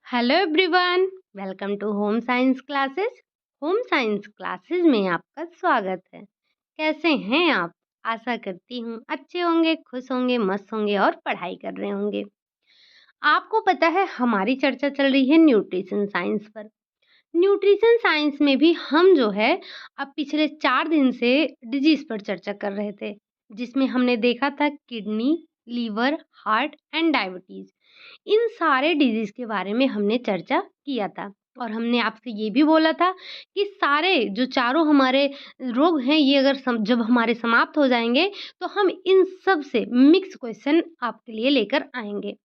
Hello everyone, welcome to home science classes. Home science classes में आपका स्वागत है। कैसे हैं आप? आशा करती हूँ अच्छे होंगे, खुश होंगे, मस्त होंगे और पढ़ाई कर रहे होंगे। आपको पता है हमारी चर्चा चल रही है न्यूट्रिशन साइंस पर। न्यूट्रिशन साइंस में भी हम जो है अब पिछले 4 दिन से डिजीज पर चर्चा कर रहे थे, जिसमें हमने देखा था kidney, liver, heart and diabetes. इन सारे डिजीज के बारे में हमने चर्चा किया था और हमने आपसे ये भी बोला था कि सारे जो चारों हमारे रोग हैं ये अगर जब हमारे समाप्त हो जाएंगे तो हम इन सब से मिक्स क्वेश्चन आपके लिए लेकर आएंगे।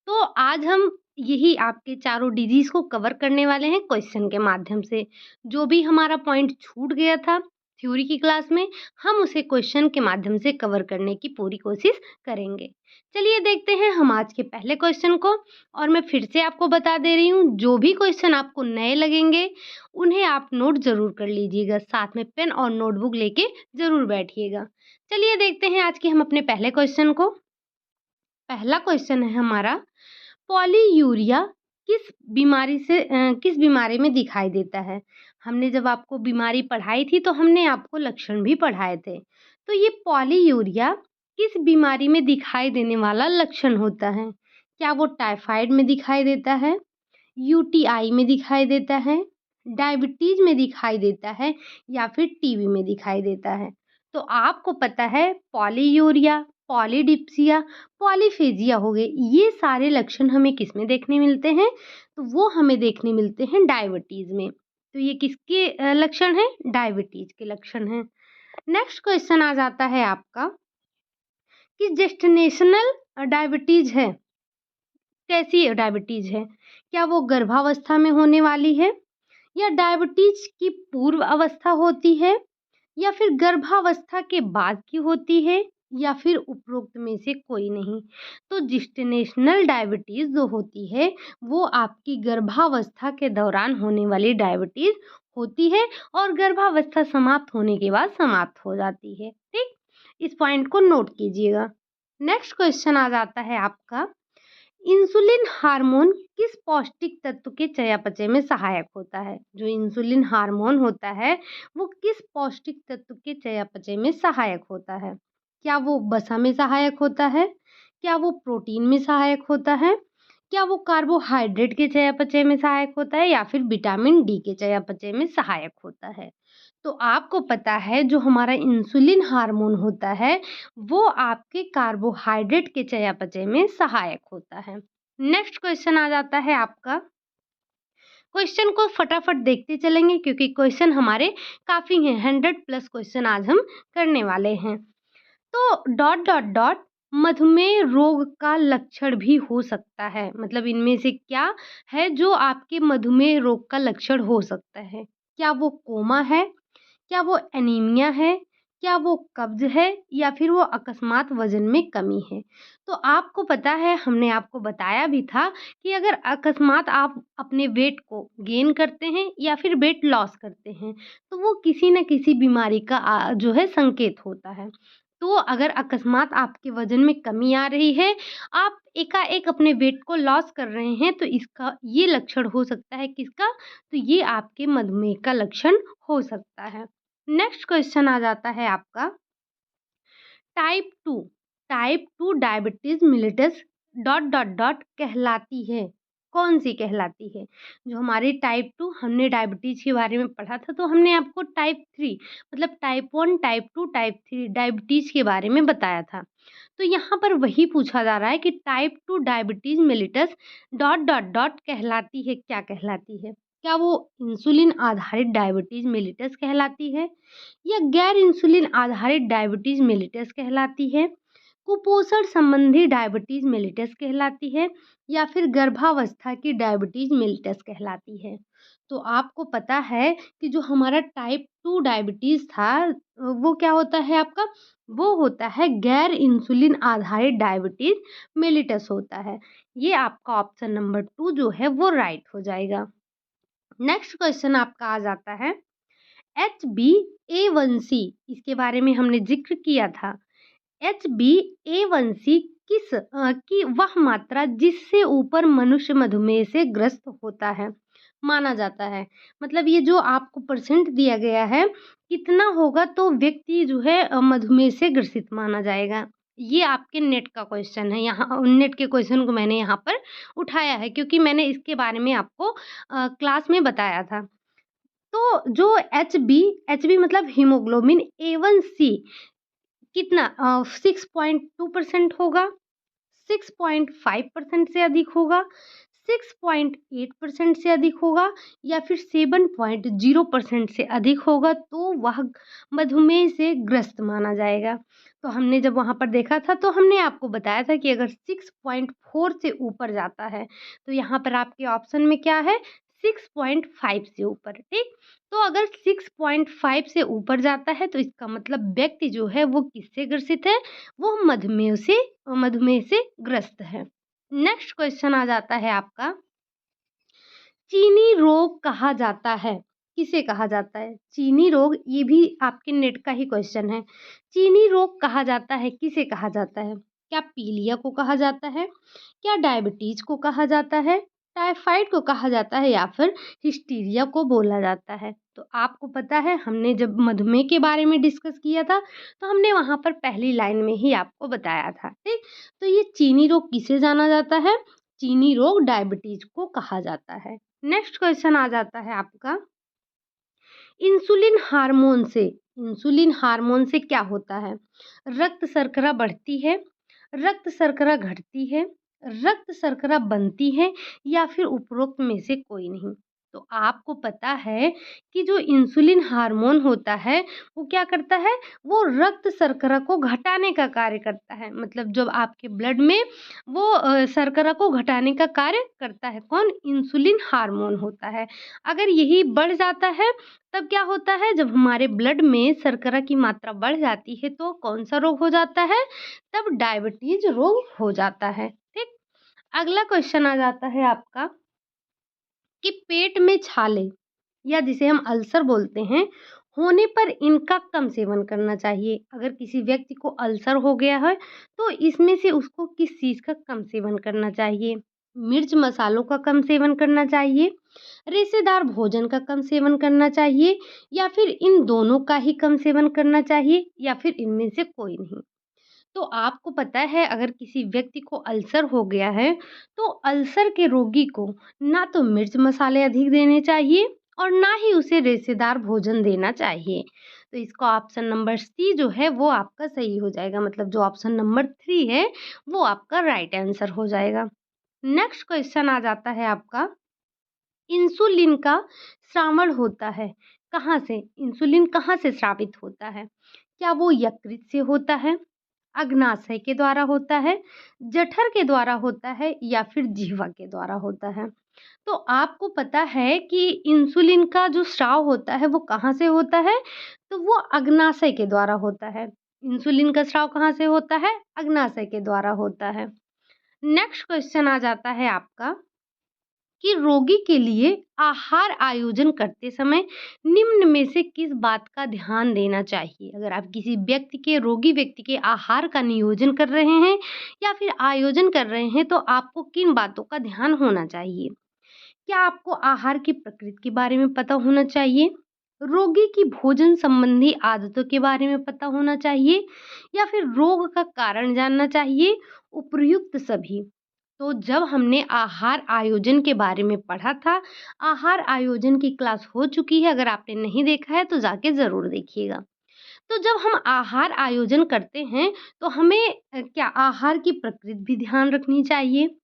तो आज हम यही आपके चारों डिजीज को कवर करने वाले हैं क्वेश्चन के माध्यम से। जो भी हमारा पॉइंट छूट गया था थ्योरी की क्लास में, हम उसे क्वेश्चन के माध्यम से कवर करने की पूरी कोशिश करेंगे। चलिए देखते हैं हम आज के पहले क्वेश्चन को। और मैं फिर से आपको बता दे रही हूँ, जो भी क्वेश्चन आपको नए लगेंगे उन्हें आप नोट जरूर कर लीजिएगा, साथ में पेन और नोटबुक लेके जरूर बैठिएगा। चलिए देखते हैं आज के हम अपने पहले क्वेश्चन को। पहला क्वेश्चन है हमारा, पॉलीयूरिया किस बीमारी में दिखाई देता है? हमने जब आपको बीमारी पढ़ाई थी तो हमने आपको लक्षण भी पढ़ाए थे। तो ये पॉलीयूरिया किस बीमारी में दिखाई देने वाला लक्षण होता है? क्या वो टाइफाइड में दिखाई देता है, यूटीआई में दिखाई देता है, डायबिटीज में दिखाई देता है या फिर टीबी में दिखाई देता है? तो आपको पता है पॉलीयूरिया, पॉलीडिप्सिया, पॉलीफेजिया हो गए, ये सारे लक्षण हमें किस में देखने मिलते हैं? तो वो हमें देखने मिलते हैं डायबिटीज में। तो ये किसके लक्षण हैं? डायबिटीज के लक्षण हैं। नेक्स्ट क्वेश्चन आ जाता है आपका कि जेस्टिनेशनल डायबिटीज है, कैसी डायबिटीज है? क्या वो गर्भावस्था में होने वाली है, या डायबिटीज की पूर्व अवस्था होती है, या फिर गर्भावस्था के बाद की होती है, या फिर उपरोक्त में से कोई नहीं? तो जेस्टिनेशनल डायबिटीज जो होती है वो आपकी गर्भावस्था के दौरान होने वाली डायबिटीज होती है और गर्भावस्था समाप्त होने के बाद समाप्त हो जाती है। ठीक, इस पॉइंट को नोट कीजिएगा। नेक्स्ट क्वेश्चन आ जाता है आपका, इंसुलिन हार्मोन किस पौष्टिक तत्व के चयापचय में सहायक होता है? जो इंसुलिन हार्मोन होता है वो किस पौष्टिक तत्व के चयापचय में सहायक होता है? क्या वो वसा में सहायक होता है, क्या वो प्रोटीन में सहायक होता है, क्या वो कार्बोहाइड्रेट के चयापचय में सहायक होता है, या फिर विटामिन डी के चयापचय में सहायक होता है? तो आपको पता है जो हमारा इंसुलिन हार्मोन होता है वो आपके कार्बोहाइड्रेट के चयापचय में सहायक होता है। नेक्स्ट क्वेश्चन आ जाता है आपका, क्वेश्चन को फटाफट देखते चलेंगे क्योंकि क्वेश्चन हमारे काफी हैं, 100+ क्वेश्चन आज हम करने वाले हैं। तो डॉट डॉट डॉट मधुमेह रोग का लक्षण भी हो सकता है, मतलब इनमें से क्या है जो आपके मधुमेह रोग का लक्षण हो सकता है? क्या वो कोमा है, क्या वो एनीमिया है, क्या वो कब्ज है, या फिर वो अकस्मात वजन में कमी है? तो आपको पता है हमने आपको बताया भी था कि अगर अकस्मात आप अपने वेट को गेन करते हैं या फिर वेट लॉस करते हैं तो वो किसी न किसी बीमारी का जो है संकेत होता है। तो अगर अकस्मात आपके वजन में कमी आ रही है, आप एकाएक अपने वेट को लॉस कर रहे हैं, तो इसका ये लक्षण हो सकता है किसका? तो ये आपके मधुमेह का लक्षण हो सकता है। नेक्स्ट क्वेश्चन आ जाता है आपका, type 2 type 2 diabetes mellitus dot dot dot कहलाती है, कौन सी कहलाती है? जो हमारी टाइप 2, हमने डायबिटीज के बारे में पढ़ा था तो हमने आपको टाइप 3 मतलब टाइप 1, टाइप 2, टाइप 3 डायबिटीज के बारे में बताया था। तो यहाँ पर वही पूछा जा रहा है कि type 2 diabetes mellitus dot dot dot कहलाती है, क्या कहलाती है? क्या वो इंसुलिन आधारित डायबिटीज मेलिटस कहलाती है, या गैर इंसुलिन आधारित डायबिटीज मेलिटस कहलाती है, कुपोषण संबंधी डायबिटीज मेलिटस कहलाती है, या फिर गर्भावस्था की डायबिटीज मेलिटस कहलाती है? तो आपको पता है कि जो हमारा टाइप 2 डायबिटीज था वो क्या होता है आपका? वो होता है गैर इंसुलिन आधारित डायबिटीज मेलिटस होता है। ये आपका ऑप्शन नंबर 2 जो है वो राइट हो जाएगा। नेक्स्ट क्वेश्चन आपका आ जाता है, HbA1c, इसके बारे में हमने जिक्र किया था। HbA1c कि वह मात्रा जिससे ऊपर मनुष्य मधुमेह से ग्रस्त होता है, माना जाता है। मतलब ये जो आपको परसेंट दिया गया है, कितना होगा तो व्यक्ति जो है मधुमेह से ग्रसित माना जाएगा। ये आपके नेट का क्वेश्चन है, यहाँ नेट के क्वेश्चन को मैंने यहाँ पर उठाया है क्योंकि मैंने इसके बारे में आपको क्लास में बताया था। तो जो एचबी मतलब हीमोग्लोबिन A1C कितना 6.2% होगा, 6.5% से अधिक होगा, 6.8% से अधिक होगा या फिर 7.0% से अधिक होगा तो वह मधुमेह से ग्रस्त माना जाएगा। तो हमने जब वहाँ पर देखा था तो हमने आपको बताया था कि अगर 6.4 से ऊपर जाता है तो यहाँ पर आपके ऑप्शन में क्या है 6.5 से ऊपर, ठीक। तो अगर 6.5 से ऊपर जाता है तो इसका मतलब व्यक्ति जो है वो किससे ग्रसित है, वो मधुमेह से ग्रस्त है। नेक्स्ट क्वेश्चन आ जाता है आपका, चीनी रोग कहा जाता है, किसे कहा जाता है? चीनी रोग, ये भी आपके नेट का ही क्वेश्चन है। चीनी रोग कहा जाता है, किसे कहा जाता है? क्या पीलिया को कहा जाता है? क्या डायबिटीज को कहा जाता है? टाइफाइड को कहा जाता है या फिर हिस्टीरिया को बोला जाता है? तो आपको पता है हमने जब मधुमेह के बारे में डिस्कस किया था तो हमने वहाँ पर पहली लाइन में ही आपको बताया था, ठीक। तो ये चीनी रोग किसे जाना जाता है? चीनी रोग डायबिटीज को कहा जाता है। नेक्स्ट क्वेश्चन आ जाता है आपका, इंसुलिन हार्मोन से क्या होता है? रक्त शर्करा बढ़ती है, रक्त शर्करा घटती है, रक्त शर्करा बनती है या फिर उपरोक्त में से कोई नहीं। तो आपको पता है कि जो इंसुलिन हार्मोन होता है वो क्या करता है, वो रक्त शर्करा को घटाने का कार्य करता है। मतलब जब आपके ब्लड में वो शर्करा को घटाने का कार्य करता है कौन, इंसुलिन हार्मोन होता है। अगर यही बढ़ जाता है तब क्या होता है, जब हमारे ब्लड में शर्करा की मात्रा बढ़ जाती है तो कौन सा रोग हो जाता है, तब डायबिटीज रोग हो जाता है, ठीक। अगला क्वेश्चन आ जाता है आपका कि पेट में छाले या जिसे हम अल्सर बोलते हैं होने पर इनका कम सेवन करना चाहिए। अगर किसी व्यक्ति को अल्सर हो गया है तो इसमें से उसको किस चीज़ का कम सेवन करना चाहिए? मिर्च मसालों का कम सेवन करना चाहिए, रेशेदार भोजन का कम सेवन करना चाहिए या फिर इन दोनों का ही कम सेवन करना चाहिए या फिर इनमें से कोई नहीं। तो आपको पता है अगर किसी व्यक्ति को अल्सर हो गया है तो अल्सर के रोगी को ना तो मिर्च मसाले अधिक देने चाहिए और ना ही उसे रेशेदार भोजन देना चाहिए। तो इसका ऑप्शन नंबर सी जो है वो आपका सही हो जाएगा, मतलब जो ऑप्शन नंबर 3 है वो आपका राइट आंसर हो जाएगा। नेक्स्ट क्वेश्चन आ जाता है आपका, इंसुलिन का श्रावण होता है कहाँ से? इंसुलिन कहाँ से स्रावित होता है? क्या वो यकृत से होता है, अग्नाशय के द्वारा होता है, जठर के द्वारा होता है या फिर जिह्वा के द्वारा होता है? तो आपको पता है कि इंसुलिन का जो स्राव होता है वो कहाँ से होता है? तो वो अग्नाशय के द्वारा होता है। इंसुलिन का स्राव कहाँ से होता है? अग्नाशय के द्वारा होता है। नेक्स्ट क्वेश्चन आ जाता है आपका कि रोगी के लिए आहार आयोजन करते समय निम्न में से किस बात का ध्यान देना चाहिए? अगर आप किसी रोगी व्यक्ति के आहार का नियोजन कर रहे हैं या फिर आयोजन कर रहे हैं तो आपको किन बातों का ध्यान होना चाहिए? क्या आपको आहार की प्रकृति के बारे में पता होना चाहिए? रोगी की भोजन संबंधी आदतों के बारे में पता होना चाहिए या फिर रोग का कारण जानना चाहिए? उपर्युक्त सभी। तो जब हमने आहार आयोजन के बारे में पढ़ा था, आहार आयोजन की क्लास हो चुकी है, अगर आपने नहीं देखा है तो जाके ज़रूर देखिएगा। तो जब हम आहार आयोजन करते हैं तो हमें क्या आहार की प्रकृति भी ध्यान रखनी चाहिए,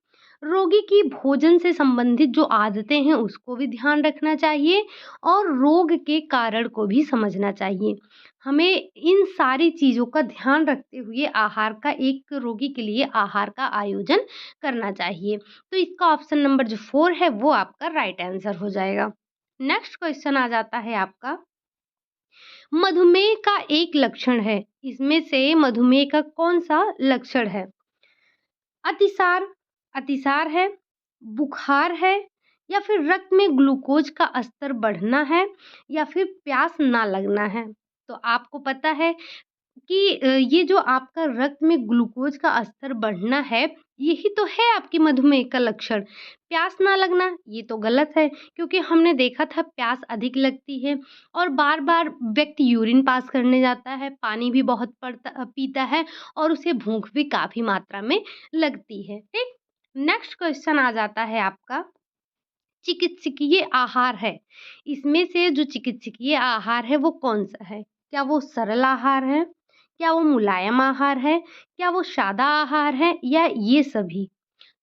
रोगी की भोजन से संबंधित जो आदतें हैं उसको भी ध्यान रखना चाहिए और रोग के कारण को भी समझना चाहिए। हमें इन सारी चीज़ों का ध्यान रखते हुए आहार का एक रोगी के लिए आहार का आयोजन करना चाहिए। तो इसका ऑप्शन नंबर जो 4 है वो आपका राइट आंसर हो जाएगा। नेक्स्ट क्वेश्चन आ जाता है आपका, मधुमेह का एक लक्षण है, इसमें से मधुमेह का कौन-सा लक्षण है? अतिसार अतिसार है, बुखार है या फिर रक्त में ग्लूकोज का स्तर बढ़ना है या फिर प्यास ना लगना है? तो आपको पता है कि ये जो आपका रक्त में ग्लूकोज का स्तर बढ़ना है, यही तो है आपकी मधुमेह का लक्षण। प्यास ना लगना, ये तो गलत है क्योंकि हमने देखा था प्यास अधिक लगती है और बार-बार व्यक्ति यूरिन पास करने जाता है, पानी भी बहुत पीता है और उसे भूख भी काफ़ी मात्रा में लगती है, ठीक? नेक्स्ट क्वेश्चन आ जाता है आपका चिकित्सकीय आहार है। इसमें से जो चिकित्सकीय आहार है वो कौन-सा है? क्या वो सरल आहार है? क्या वो मुलायम आहार है? क्या वो सादा आहार है या ये सभी?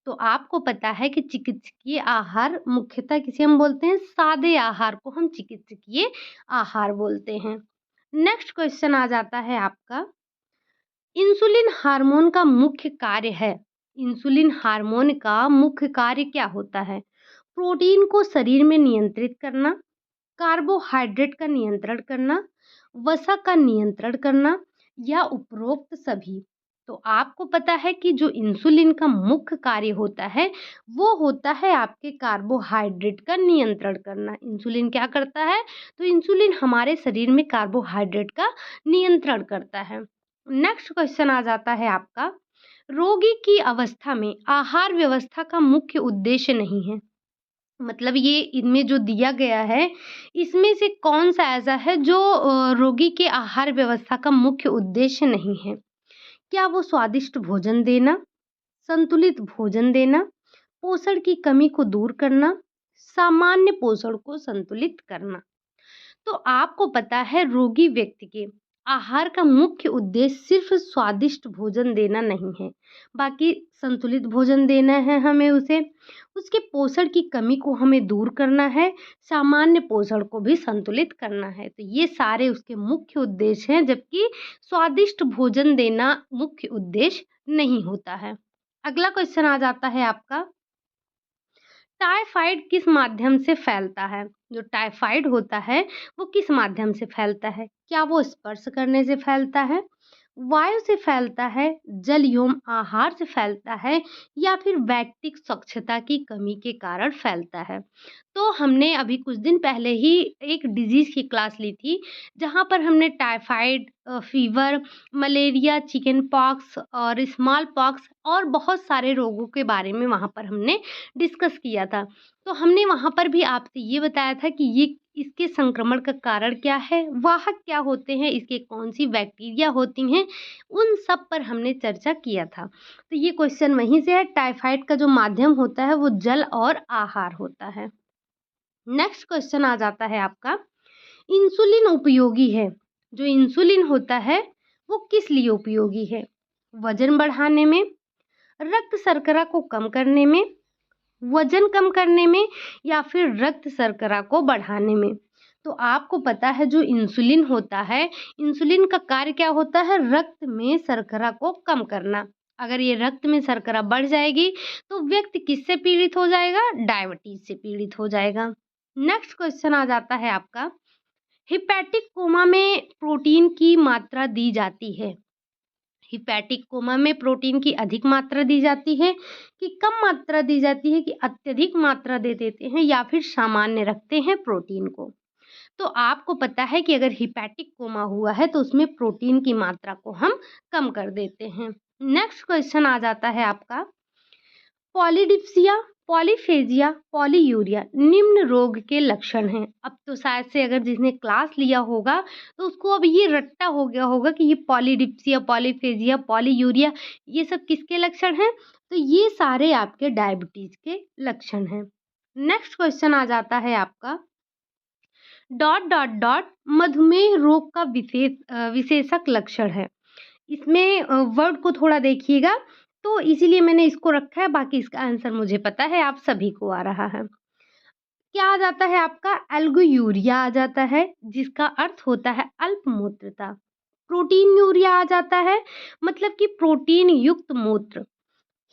तो आपको पता है कि चिकित्सकीय आहार मुख्यतः किसे हम बोलते हैं? सादे आहार को हम चिकित्सकीय आहार बोलते हैं। नेक्स्ट क्वेश्चन आ जाता है आपका इंसुलिन हार्मोन का मुख्य कार्य है। इंसुलिन हार्मोन का मुख्य कार्य क्या होता है? प्रोटीन को शरीर में नियंत्रित करना, कार्बोहाइड्रेट का नियंत्रण करना, वसा का नियंत्रण करना या उपरोक्त सभी। तो आपको पता है कि जो इंसुलिन का मुख्य कार्य होता है, वो होता है आपके कार्बोहाइड्रेट का नियंत्रण करना। इंसुलिन क्या करता है? तो इंसुलिन हमारे शरीर में कार्बोहाइड्रेट का नियंत्रण करता है। नेक्स्ट क्वेश्चन आ जाता है आपका, रोगी की अवस्था में आहार व्यवस्था का मुख्य उद्देश्य नहीं है। मतलब ये इनमें जो दिया गया है, इसमें से कौन-सा ऐसा है जो रोगी के आहार व्यवस्था का मुख्य उद्देश्य नहीं है? क्या वो स्वादिष्ट भोजन देना, संतुलित भोजन देना, पोषण की कमी को दूर करना, सामान्य पोषण को संतुलित करना? तो आपको पता है रोगी व्यक्ति के आहार का मुख्य उद्देश्य सिर्फ स्वादिष्ट भोजन देना नहीं है, बाकी संतुलित भोजन देना है हमें उसे, उसके पोषण की कमी को हमें दूर करना है, सामान्य पोषण को भी संतुलित करना है। तो ये सारे उसके मुख्य उद्देश्य हैं, जबकि स्वादिष्ट भोजन देना मुख्य उद्देश्य नहीं होता है। अगला क्वेश्चन आ जाता है आपका टाइफाइड किस माध्यम से फैलता है? जो टाइफाइड होता है, वो किस माध्यम से फैलता है? क्या वो स्पर्श करने से फैलता है, वायु से फैलता है, जल एवं आहार से फैलता है या फिर व्यक्तिगत स्वच्छता की कमी के कारण फैलता है? तो हमने अभी कुछ दिन पहले ही एक डिजीज़ की क्लास ली थी, जहाँ पर हमने typhoid fever, malaria, chicken pox और स्मॉल पॉक्स और बहुत सारे रोगों के बारे में वहाँ पर हमने डिस्कस किया था। तो हमने वहाँ पर भी आपसे ये बताया था कि ये इसके संक्रमण का कारण क्या है, वाहक क्या होते हैं, इसके कौन-सी बैक्टीरिया होती हैं, उन सब पर हमने चर्चा किया था। तो ये क्वेश्चन वहीं से है, टाइफाइड का जो माध्यम होता है वो जल और आहार होता है। नेक्स्ट क्वेश्चन आ जाता है आपका, इंसुलिन उपयोगी है। जो इंसुलिन होता है, वो किस लिए उपयोगी है? वज़न बढ़ाने में, रक्त शर्करा को कम करने में, वजन कम करने में या फिर रक्त शर्करा को बढ़ाने में। तो आपको पता है जो इंसुलिन होता है, इंसुलिन का कार्य क्या होता है? रक्त में शर्करा को कम करना। अगर ये रक्त में शर्करा बढ़ जाएगी तो व्यक्ति किससे पीड़ित हो जाएगा? डायबिटीज से पीड़ित हो जाएगा। नेक्स्ट क्वेश्चन आ जाता है आपका, हिपैटिक कोमा में प्रोटीन की मात्रा दी जाती है। हिपैटिक कोमा में प्रोटीन की अधिक मात्रा दी जाती है कि कम मात्रा दी जाती है, कि अत्यधिक मात्रा दे देते हैं या फिर सामान्य रखते हैं प्रोटीन को? तो आपको पता है कि अगर हिपैटिक कोमा हुआ है तो उसमें प्रोटीन की मात्रा को हम कम कर देते हैं। नेक्स्ट क्वेश्चन आ जाता है आपका, पॉलीडिप्सिया, पॉलीफेजिया, पॉलीयूरिया निम्न रोग के लक्षण हैं। अब तो शायद से अगर जिसने क्लास लिया होगा तो उसको अब ये रट्टा हो गया होगा कि ये पॉलीडिप्सिया, पॉलीफेजिया, पॉलीयूरिया ये सब किसके लक्षण हैं? तो ये सारे आपके डायबिटीज के लक्षण हैं। नेक्स्ट क्वेश्चन आ जाता है आपका, डॉट डॉट डॉट मधुमेह रोग का विशेषक लक्षण है। इसमें वर्ड को थोड़ा देखिएगा, तो इसीलिए मैंने इसको रखा है, बाकी इसका आंसर मुझे पता है, आप सभी को आ रहा है। क्या आ जाता है आपका? एल्गोयूरिया आ जाता है, जिसका अर्थ होता है अल्पमूत्रता। प्रोटीन यूरिया आ जाता है, मतलब कि प्रोटीन युक्त मूत्र।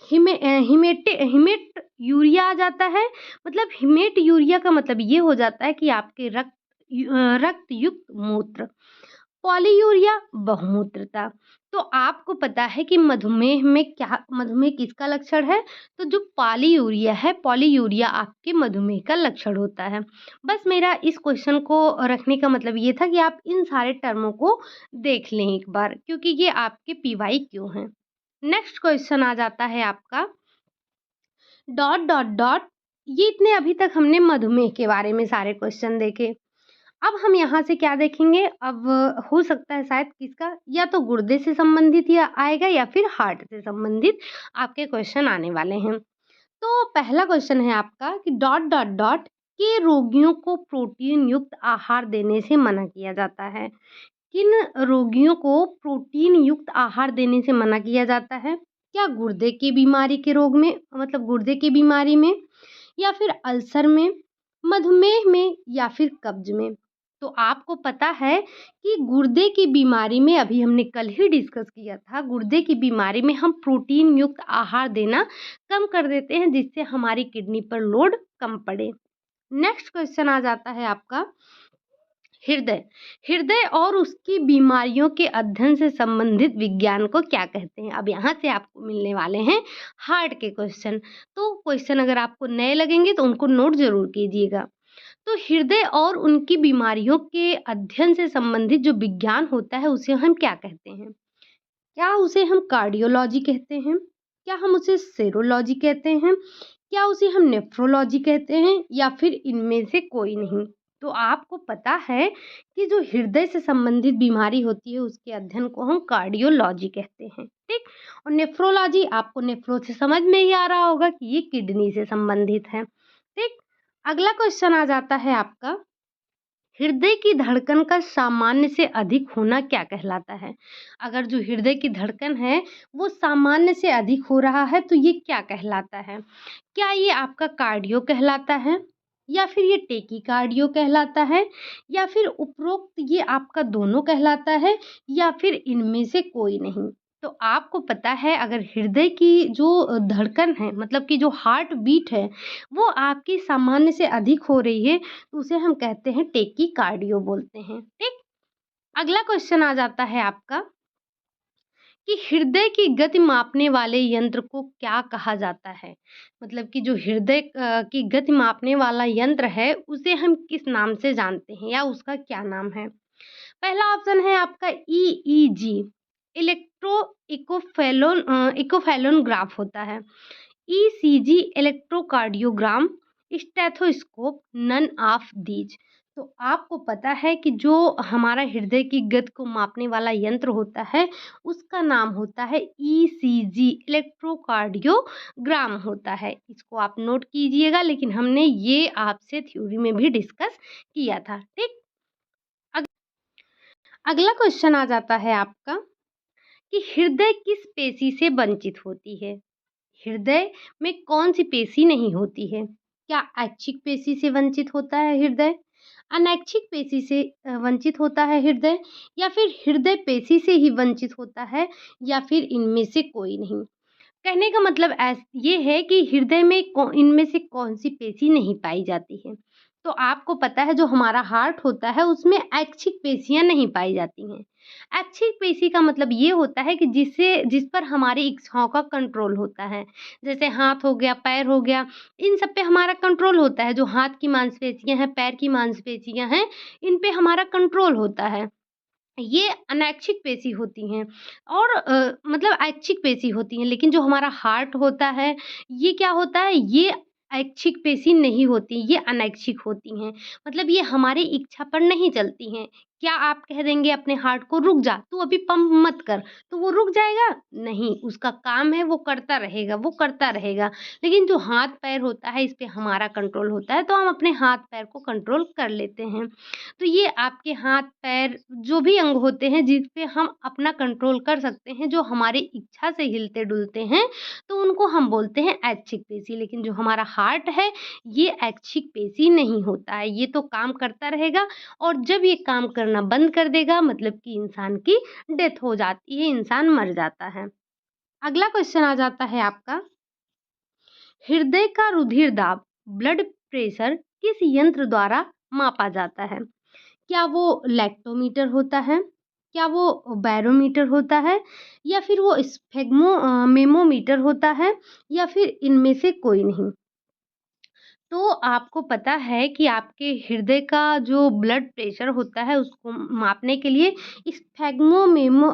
हिमेट यूरिया आ जाता है, मतलब हिमेट यूरिया का मतलब ये हो जाता है कि आपके रक्त युक्त मूत्र। पॉलीयूरिया बहुमूत्रता। तो आपको पता है कि मधुमेह किसका लक्षण है? तो जो पॉलीयूरिया है, पॉलीयूरिया आपके मधुमेह का लक्षण होता है। बस मेरा इस क्वेश्चन को रखने का मतलब ये था कि आप इन सारे टर्मों को देख लें एक बार, क्योंकि ये आपके पीवाई क्यू हैं। नेक्स्ट क्वेश्चन आ जाता है आपका डॉट डॉट डॉट। ये इतने अभी तक हमने मधुमेह के बारे में सारे क्वेश्चन देखे। अब हम यहाँ से क्या देखेंगे? अब हो सकता है शायद किसका, या तो गुर्दे से संबंधित या आएगा या फिर हार्ट से संबंधित आपके क्वेश्चन आने वाले हैं। तो पहला क्वेश्चन है आपका कि डॉट डॉट डॉट के रोगियों को प्रोटीन युक्त आहार देने से मना किया जाता है। किन रोगियों को प्रोटीन युक्त आहार देने से मना किया जाता है? क्या गुर्दे की बीमारी के रोग में, मतलब गुर्दे की बीमारी में, या फिर अल्सर में, मधुमेह में, या फिर कब्ज में? तो आपको पता है कि गुर्दे की बीमारी में अभी हमने कल ही डिस्कस किया था, गुर्दे की बीमारी में हम प्रोटीन युक्त आहार देना कम कर देते हैं, जिससे हमारी किडनी पर लोड कम पड़े। नेक्स्ट क्वेश्चन आ जाता है आपका हृदय। हृदय और उसकी बीमारियों के अध्ययन से संबंधित विज्ञान को क्या कहते हैं? अब यहाँ से आपको मिलने वाले हैं हार्ट के क्वेश्चन। तो क्वेश्चन अगर आपको नए लगेंगे तो उनको नोट ज़रूर कीजिएगा। तो हृदय और उनकी बीमारियों के अध्ययन से संबंधित जो विज्ञान होता है उसे हम क्या कहते हैं? क्या उसे हम कार्डियोलॉजी कहते हैं? क्या हम उसे सेरोलॉजी कहते हैं? क्या उसे हम नेफ्रोलॉजी कहते हैं, या फिर इनमें से कोई नहीं? तो आपको पता है कि जो हृदय से संबंधित बीमारी होती है उसके अध्ययन को हम कार्डियोलॉजी कहते हैं, ठीक? और नेफ्रोलॉजी, आपको नेफ्रो से समझ में ही आ रहा होगा कि ये किडनी से संबंधित है, ठीक? अगला क्वेश्चन आ जाता है आपका हृदय की धड़कन का सामान्य से अधिक होना क्या कहलाता है? अगर जो हृदय की धड़कन है वो सामान्य से अधिक हो रहा है तो ये क्या कहलाता है? क्या ये आपका कार्डियो कहलाता है, या फिर ये टेकीकार्डियो कहलाता है, या फिर उपरोक्त ये आपका दोनों कहलाता है, या फिर इनमें से कोई नहीं? तो आपको पता है अगर हृदय की जो धड़कन है, मतलब कि जो हार्ट बीट है, वो आपकी सामान्य से अधिक हो रही है तो उसे हम कहते हैं टेकीकार्डियो बोलते हैं, ठीक? अगला क्वेश्चन आ जाता है आपका कि हृदय की गति मापने वाले यंत्र को क्या कहा जाता है? मतलब कि जो हृदय की गति मापने वाला यंत्र है उसे हम किस नाम से जानते हैं, या उसका क्या नाम है? पहला ऑप्शन है आपका ईईजी, इलेक्ट्रो इकोफेलोग्राफ होता है। ECG, electrocardiogram, stethoscope, none of these. तो आपको पता है कि जो हमारा हृदय की गति को मापने वाला यंत्र होता है उसका नाम होता है ईसीजी, इलेक्ट्रोकार्डियोग्राम होता है। इसको आप नोट कीजिएगा, लेकिन हमने ये आपसे थ्योरी में भी डिस्कस किया था, ठीक? अगला क्वेश्चन आ जाता है आपका कि हृदय किस पेशी से वंचित होती है? हृदय में कौन सी पेशी नहीं होती है? क्या ऐच्छिक पेशी से वंचित होता है हृदय, अनैच्छिक पेशी से वंचित होता है हृदय, या फिर हृदय पेशी से ही वंचित होता है, या फिर इनमें से कोई नहीं? कहने का मतलब ये है कि हृदय में इनमें से कौन सी पेशी नहीं पाई जाती है। तो आपको पता है जो हमारा हार्ट होता है उसमें ऐच्छिक पेशियां नहीं पाई जाती हैं। ऐच्छिक पेशी का मतलब ये होता है कि जिस पर हमारी इच्छाओं का कंट्रोल होता है। जैसे हाथ हो गया, पैर हो गया, इन सब पे हमारा कंट्रोल होता है। जो हाथ की मांसपेशियां हैं, पैर की मांसपेशियां हैं, इन पे हमारा कंट्रोल होता है। ये अनैच्छिक पेशी होती हैं, और मतलब ऐच्छिक पेशी होती हैं, लेकिन जो हमारा हार्ट होता है ये क्या होता है, ये ऐच्छिक पेशी नहीं होती, ये अनैच्छिक होती हैं। मतलब ये हमारी इच्छा पर नहीं चलती हैं। क्या आप कह देंगे अपने हार्ट को रुक जा, तू अभी पंप मत कर, तो वो रुक जाएगा? नहीं, उसका काम है वो करता रहेगा, वो करता रहेगा। लेकिन जो हाथ पैर होता है इस पे हमारा कंट्रोल होता है, तो हम अपने हाथ पैर को कंट्रोल कर लेते हैं। तो ये आपके हाथ पैर जो भी अंग होते हैं जिस पे हम अपना कंट्रोल कर सकते हैं, जो हमारी इच्छा से हिलते डुलते हैं, तो उनको हम बोलते हैं ऐच्छिक पेशी। लेकिन जो हमारा हार्ट है ये ऐच्छिक पेशी नहीं होता है, ये तो काम करता रहेगा, और जब ये काम करना बंद कर देगा मतलब कि इंसान की डेथ हो जाती है, इंसान मर जाता है। अगला क्वेश्चन आ जाता है आपका हृदय का रुधिर दाब, ब्लड प्रेशर किस यंत्र द्वारा मापा जाता है? क्या वो लैक्टोमीटर होता है, क्या वो बैरोमीटर होता है या फिर वो मेमोमीटर होता है या फिर इनमें से कोई नहीं? तो आपको पता है कि आपके हृदय का जो ब्लड प्रेशर होता है उसको मापने के लिए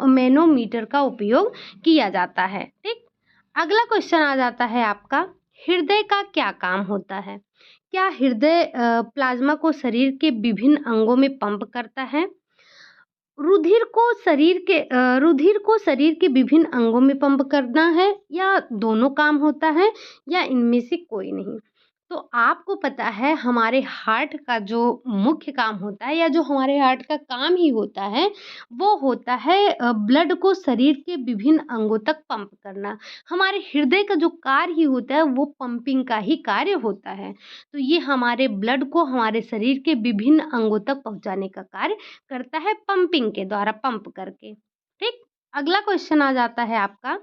मैनोमीटर का उपयोग किया जाता है, ठीक? अगला क्वेश्चन आ जाता है आपका, हृदय का क्या काम होता है? क्या हृदय प्लाज्मा को शरीर के विभिन्न अंगों में पंप करता है? रुधिर को शरीर के विभिन्न अंगों में पंप करना है या दोनों काम होता है या इनमें से कोई नहीं? तो आपको पता है हमारे हार्ट का जो मुख्य काम होता है या जो हमारे हार्ट का काम ही होता है, वो होता है ब्लड को शरीर के विभिन्न अंगों तक पंप करना। हमारे हृदय का जो कार्य ही होता है वो पंपिंग का ही कार्य होता है। तो ये हमारे ब्लड को हमारे शरीर के विभिन्न अंगों तक पहुँचाने का कार्य करता है पंपिंग के द्वारा पंप करके, ठीक? अगला क्वेश्चन आ जाता है आपका,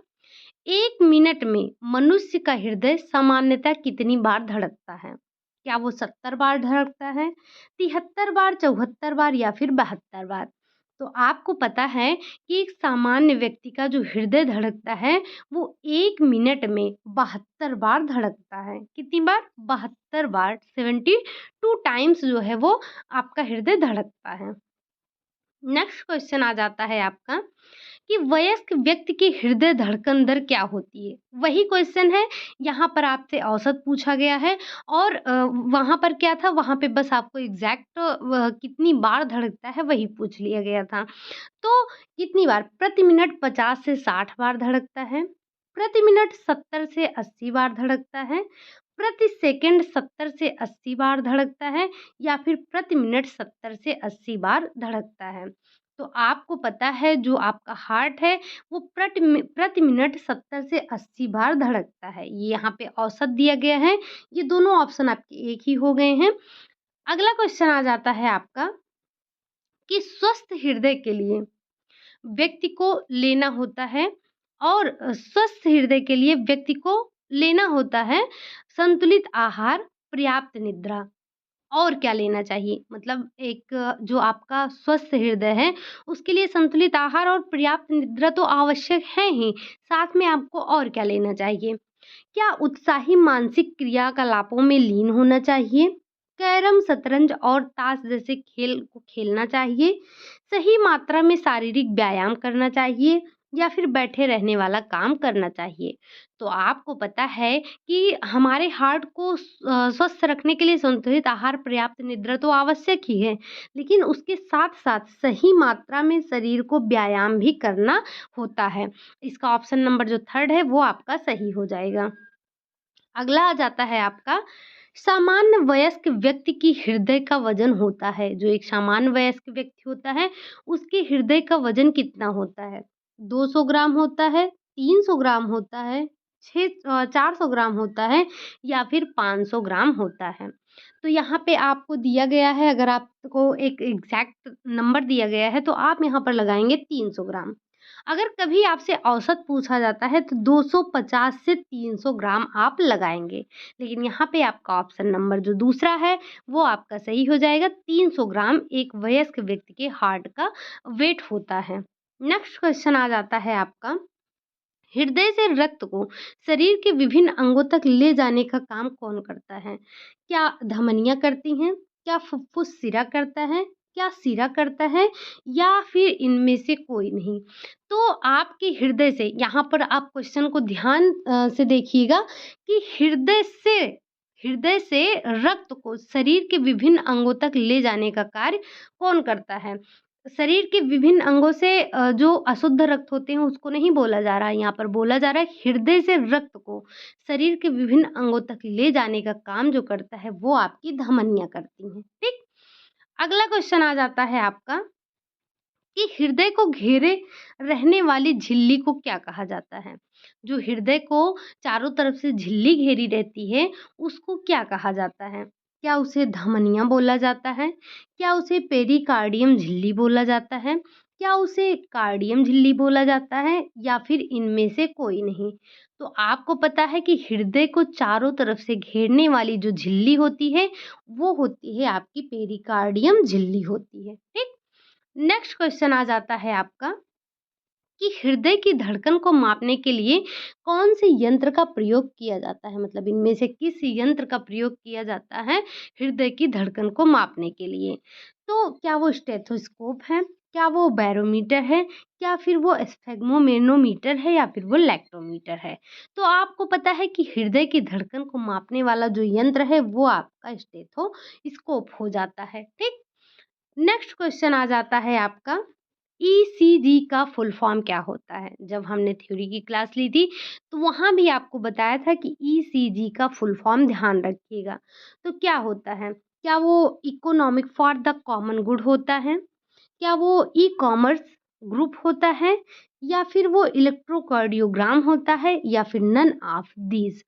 1 मिनट में मनुष्य का हृदय सामान्यतः कितनी बार धड़कता है? क्या वो 70 बार धड़कता है, 73 बार, 74 बार या फिर 72 बार? तो आपको पता है कि एक सामान्य व्यक्ति का जो हृदय धड़कता है, वो 1 मिनट में 72 बार धड़कता है। कितनी बार? 72 बार, 72 टाइम्स जो है वो आपका हृदय धड़कता है। नेक्स्ट क्वेश्चन आ जाता है आपका कि वयस्क व्यक्ति की हृदय धड़कन दर क्या होती है? वही क्वेश्चन है, यहाँ पर आपसे औसत पूछा गया है और वहाँ पर क्या था, वहाँ पे बस आपको एग्ज़ैक्ट कितनी बार धड़कता है वही पूछ लिया गया था। तो कितनी बार? प्रति मिनट 50 से 60 बार धड़कता है, प्रति मिनट 70 से 80 बार धड़कता है, प्रति सेकंड 70 से 80 बार धड़कता है या फिर प्रति मिनट 70 से 80 बार धड़कता है। तो आपको पता है जो आपका हार्ट है वो प्रति मिनट 70 से 80 बार धड़कता है। ये यहाँ पे औसत दिया गया है। ये दोनों ऑप्शन आपके एक ही हो गए हैं। अगला क्वेश्चन आ जाता है आपका कि स्वस्थ हृदय के लिए व्यक्ति को लेना होता है और स्वस्थ हृदय के लिए व्यक्ति को लेना होता है संतुलित आहार, पर्याप्त निद्रा। और क्या लेना चाहिए? मतलब एक जो आपका स्वस्थ हृदय है, उसके लिए संतुलित आहार और पर्याप्त निद्रा तो आवश्यक है ही, साथ में आपको और क्या लेना चाहिए? क्या उत्साही मानसिक क्रियाकलापों में लीन होना चाहिए? कैरम, शतरंज और ताश जैसे खेल को खेलना चाहिए? सही मात्रा में शारीरिक व्यायाम करना चाहिए या फिर बैठे रहने वाला काम करना चाहिए? तो आपको पता है कि हमारे हार्ट को स्वस्थ रखने के लिए संतुलित आहार, पर्याप्त निद्रा तो आवश्यक ही है, लेकिन उसके साथ-साथ सही मात्रा में शरीर को व्यायाम भी करना होता है। इसका ऑप्शन नंबर जो 3 है वो आपका सही हो जाएगा। अगला आ जाता है आपका, सामान्य वयस्क व्यक्ति की हृदय का वजन होता है, जो एक सामान्य वयस्क व्यक्ति होता है उसके हृदय का वजन कितना होता है? 200 ग्राम होता है, 300 ग्राम होता है, 400 ग्राम होता है या फिर 500 ग्राम होता है? तो यहाँ पे आपको दिया गया है, अगर आपको एक एग्जैक्ट नंबर दिया गया है तो आप यहाँ पर लगाएंगे 300 ग्राम। अगर कभी आपसे औसत पूछा जाता है तो 250 से 300 ग्राम आप लगाएँगे। लेकिन यहाँ पे आपका ऑप्शन नंबर जो दूसरा है वो आपका सही हो जाएगा। 300 ग्राम एक वयस्क व्यक्ति के हार्ट का वेट होता है। नेक्स्ट क्वेश्चन आ जाता है आपका, हृदय से रक्त को शरीर के विभिन्न अंगों तक ले जाने का काम कौन करता है? क्या धमनियाँ करती हैं? क्या फुफ्फुस सिरा करता है? क्या सिरा करता है? या फिर इनमें से कोई नहीं? तो आपके हृदय से, यहाँ पर आप क्वेश्चन को ध्यान से देखिएगा कि हृदय से रक्त को शरीर के विभिन्न अंगों तक ले जाने का कार्य कौन करता है? शरीर के विभिन्न अंगों से जो अशुद्ध रक्त होते हैं उसको नहीं बोला जा रहा है, यहाँ पर बोला जा रहा है हृदय से रक्त को शरीर के विभिन्न अंगों तक ले जाने का काम जो करता है वो आपकी धमनियाँ करती हैं, ठीक? अगला क्वेश्चन आ जाता है आपका कि हृदय को घेरे रहने वाली झिल्ली को क्या कहा जाता है? जो हृदय को चारों तरफ से झिल्ली घेरी रहती है, उसको क्या कहा जाता है? क्या उसे धमनियाँ बोला जाता है? क्या उसे पेरिकार्डियम झिल्ली बोला जाता है? क्या उसे कार्डियम झिल्ली बोला जाता है या फिर इनमें से कोई नहीं? तो आपको पता है कि हृदय को चारों तरफ से घेरने वाली जो झिल्ली होती है, वो होती है आपकी पेरिकार्डियम झिल्ली होती है, ठीक? नेक्स्ट क्वेश्चन आ जाता है आपका कि हृदय की धड़कन को मापने के लिए कौन से यंत्र का प्रयोग किया जाता है? मतलब इनमें से किस यंत्र का प्रयोग किया जाता है हृदय की धड़कन को मापने के लिए? तो क्या वो स्टेथोस्कोप है? क्या वो बैरोमीटर है? क्या फिर वो स्फेग्मोमेनोमीटर है या फिर वो लैक्टोमीटर है? तो आपको पता है कि हृदय की धड़कन को मापने वाला जो यंत्र है वो आपका स्टेथोस्कोप हो जाता है, ठीक? नेक्स्ट क्वेश्चन आ जाता है आपका ईसीजी का फुल फॉर्म क्या होता है? जब हमने थ्योरी की क्लास ली थी, तो वहाँ भी आपको बताया था कि ईसीजी का फुल फॉर्म ध्यान रखिएगा। तो क्या होता है? क्या वो economic for the common good होता है? क्या वो ई-कॉमर्स ग्रुप होता है? या फिर वो इलेक्ट्रोकार्डियोग्राम होता है या फिर नन ऑफ दीज़?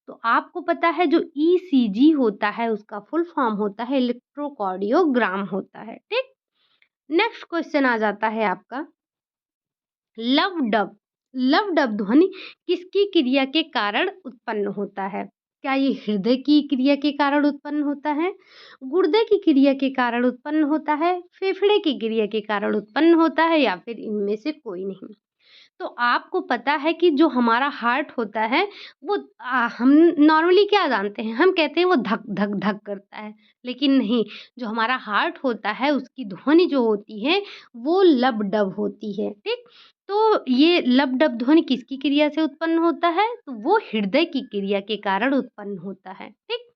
तो आपको पता है जो ईसीजी होता है उसका फुल फॉर्म होता है इलेक्ट्रोकार्डियोग्राम होता है, ठीक? नेक्स्ट क्वेश्चन आ जाता है आपका लव डब। लव डब ध्वनि किसकी क्रिया के कारण उत्पन्न होता है? क्या ये हृदय की क्रिया के कारण उत्पन्न होता है? गुर्दे की क्रिया के कारण उत्पन्न होता है? फेफड़े की क्रिया के कारण उत्पन्न होता है या फिर इनमें से कोई नहीं? तो आपको पता है कि जो हमारा हार्ट होता है वो हम नॉर्मली क्या जानते हैं, हम कहते हैं वो धक धक धक करता है, लेकिन नहीं, जो हमारा हार्ट होता है उसकी ध्वनि जो होती है वो लब डब होती है, ठीक? तो ये लब डब ध्वनि किसकी क्रिया से उत्पन्न होता है? तो वो हृदय की क्रिया के कारण उत्पन्न होता है, ठीक?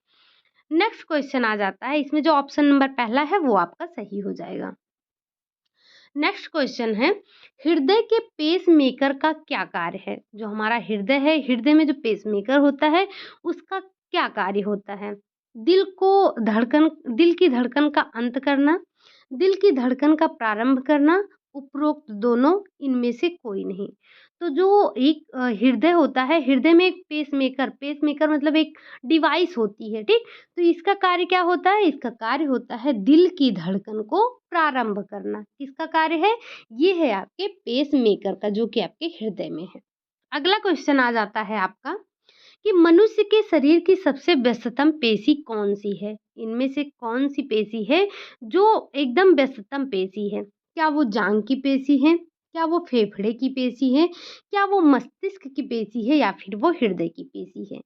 नेक्स्ट क्वेश्चन आ जाता है, इसमें जो ऑप्शन नंबर पहला है वो आपका सही हो जाएगा। नेक्स्ट क्वेश्चन है हृदय के पेसमेकर का क्या कार्य है? जो हमारा हृदय है, हृदय में जो पेसमेकर होता है उसका क्या कार्य होता है? दिल की धड़कन का अंत करना, दिल की धड़कन का प्रारंभ करना, उपरोक्त दोनों, इनमें से कोई नहीं। तो जो एक हृदय होता है, हृदय में एक पेसमेकर मतलब एक डिवाइस होती है, ठीक? तो इसका कार्य क्या होता है? इसका कार्य होता है दिल की धड़कन को प्रारंभ करना। किसका कार्य है? ये है आपके पेसमेकर का जो कि आपके हृदय में है। अगला क्वेश्चन आ जाता है आपका कि मनुष्य के शरीर की सबसे व्यस्ततम पेशी कौन-सी है? इनमें से कौन-सी पेशी है जो एकदम व्यस्ततम पेशी है? क्या वो जाँघ की पेशी है? क्या वो फेफड़े की पेशी है? क्या वो मस्तिष्क की पेशी है या फिर वो हृदय की पेशी है?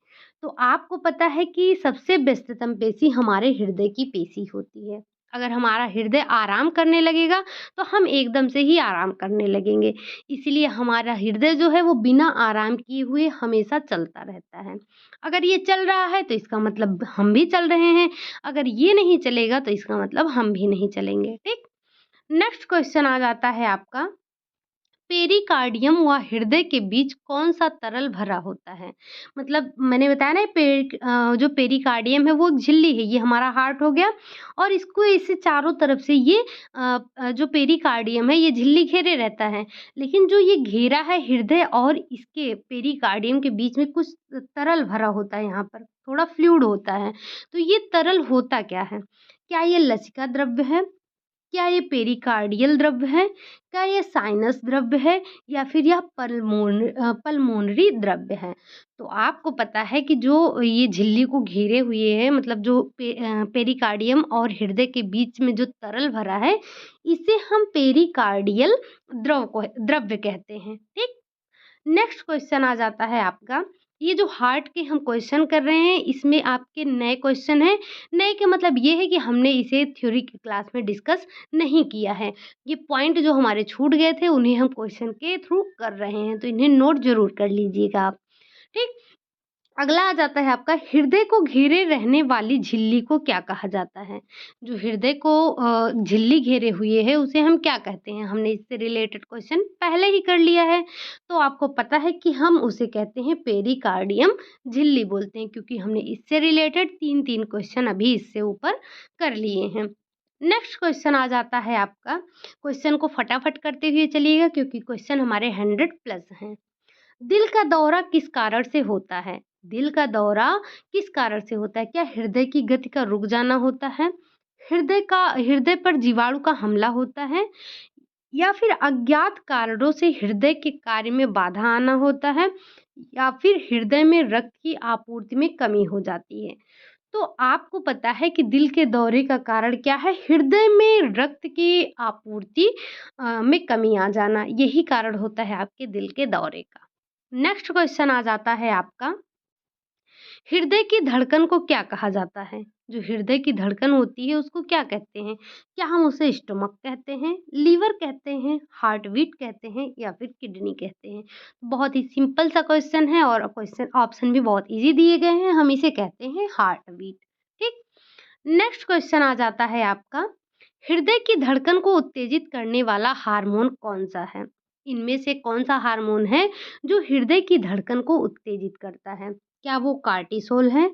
तो आपको पता है कि सबसे व्यस्ततम पेशी हमारे हृदय की पेशी होती है। अगर हमारा हृदय आराम करने लगेगा, तो हम एकदम से ही आराम करने लगेंगे। इसीलिए हमारा हृदय जो है वो बिना आराम किए हुए हमेशा चलता रहता है। अगर ये चल रहा है तो इसका मतलब हम भी चल रहे हैं, अगर ये नहीं चलेगा तो इसका मतलब हम भी नहीं चलेंगे, ठीक? नेक्स्ट क्वेश्चन आ जाता है आपका पेरिकार्डियम व हृदय के बीच कौन-सा तरल भरा होता है? मतलब मैंने बताया ना जो पेरिकार्डियम है वो एक झिल्ली है, ये हमारा हार्ट हो गया और इसको इसे चारों तरफ से ये जो पेरिकार्डियम है ये झिल्ली घेरे रहता है। लेकिन जो ये घेरा है हृदय और इसके पेरिकार्डियम के बीच में कुछ तरल भरा होता है यहाँ पर, थोड़ा फ्लूइड होता है। तो ये तरल होता क्या है? क्या ये लसिका द्रव्य है? क्या ये पेरिकार्डियल द्रव्य है? क्या ये साइनस द्रव्य है? या फिर यह पल्मोनरी द्रव्य है? तो आपको पता है कि जो ये झिल्ली को घेरे हुए है मतलब जो पेरिकार्डियम और हृदय के बीच में जो तरल भरा है, इसे हम पेरिकार्डियल द्रव्य कहते हैं, ठीक? नेक्स्ट क्वेश्चन आ जाता है आपका, ये जो हार्ट के हम क्वेश्चन कर रहे हैं, इसमें आपके नए क्वेश्चन हैं। नए का मतलब ये है कि हमने इसे थ्योरी की क्लास में डिस्कस नहीं किया है। ये पॉइंट जो हमारे छूट गए थे, उन्हें हम क्वेश्चन के थ्रू कर रहे हैं, तो इन्हें नोट ज़रूर कर लीजिएगा आप, ठीक? अगला आ जाता है आपका हृदय को घेरे रहने वाली झिल्ली को क्या कहा जाता है? जो हृदय को झिल्ली घेरे हुए है उसे हम क्या कहते हैं? हमने इससे रिलेटेड क्वेश्चन पहले ही कर लिया है, तो आपको पता है कि हम उसे कहते हैं पेरिकार्डियम झिल्ली बोलते हैं क्योंकि हमने इससे रिलेटेड 3-3 क्वेश्चन अभी इससे ऊपर कर लिए हैं। नेक्स्ट क्वेश्चन आ जाता है आपका, क्वेश्चन को फटाफट करते हुए चलिएगा क्योंकि क्वेश्चन हमारे 100 प्लस हैं। दिल का दौरा किस कारण से होता है? दिल का दौरा किस कारण से होता है? क्या हृदय की गति का रुक जाना होता है? हृदय पर जीवाणु का हमला होता है? या फिर अज्ञात कारणों से हृदय के कार्य में बाधा आना होता है? या फिर हृदय में रक्त की आपूर्ति में कमी हो जाती है? तो आपको पता है कि दिल के दौरे का कारण क्या है? हृदय में रक्त की आपूर्ति में कमी आ जाना, यही कारण होता है आपके दिल के दौरे का। नेक्स्ट क्वेश्चन आ जाता है आपका, हृदय की धड़कन को क्या कहा जाता है? जो हृदय की धड़कन होती है उसको क्या कहते हैं? क्या हम उसे स्टमक कहते हैं, लीवर कहते हैं, हार्ट बीट कहते हैं या फिर किडनी कहते हैं? बहुत ही सिंपल सा क्वेश्चन है और क्वेश्चन ऑप्शन भी बहुत ईज़ी दिए गए हैं, हम इसे कहते हैं हार्ट बीट, ठीक? नेक्स्ट क्वेश्चन आ जाता है आपका, हृदय की धड़कन को उत्तेजित करने वाला हार्मोन कौन-सा है? इनमें से कौन-सा हार्मोन है जो हृदय की धड़कन को उत्तेजित करता है? क्या वो कार्टिसोल है,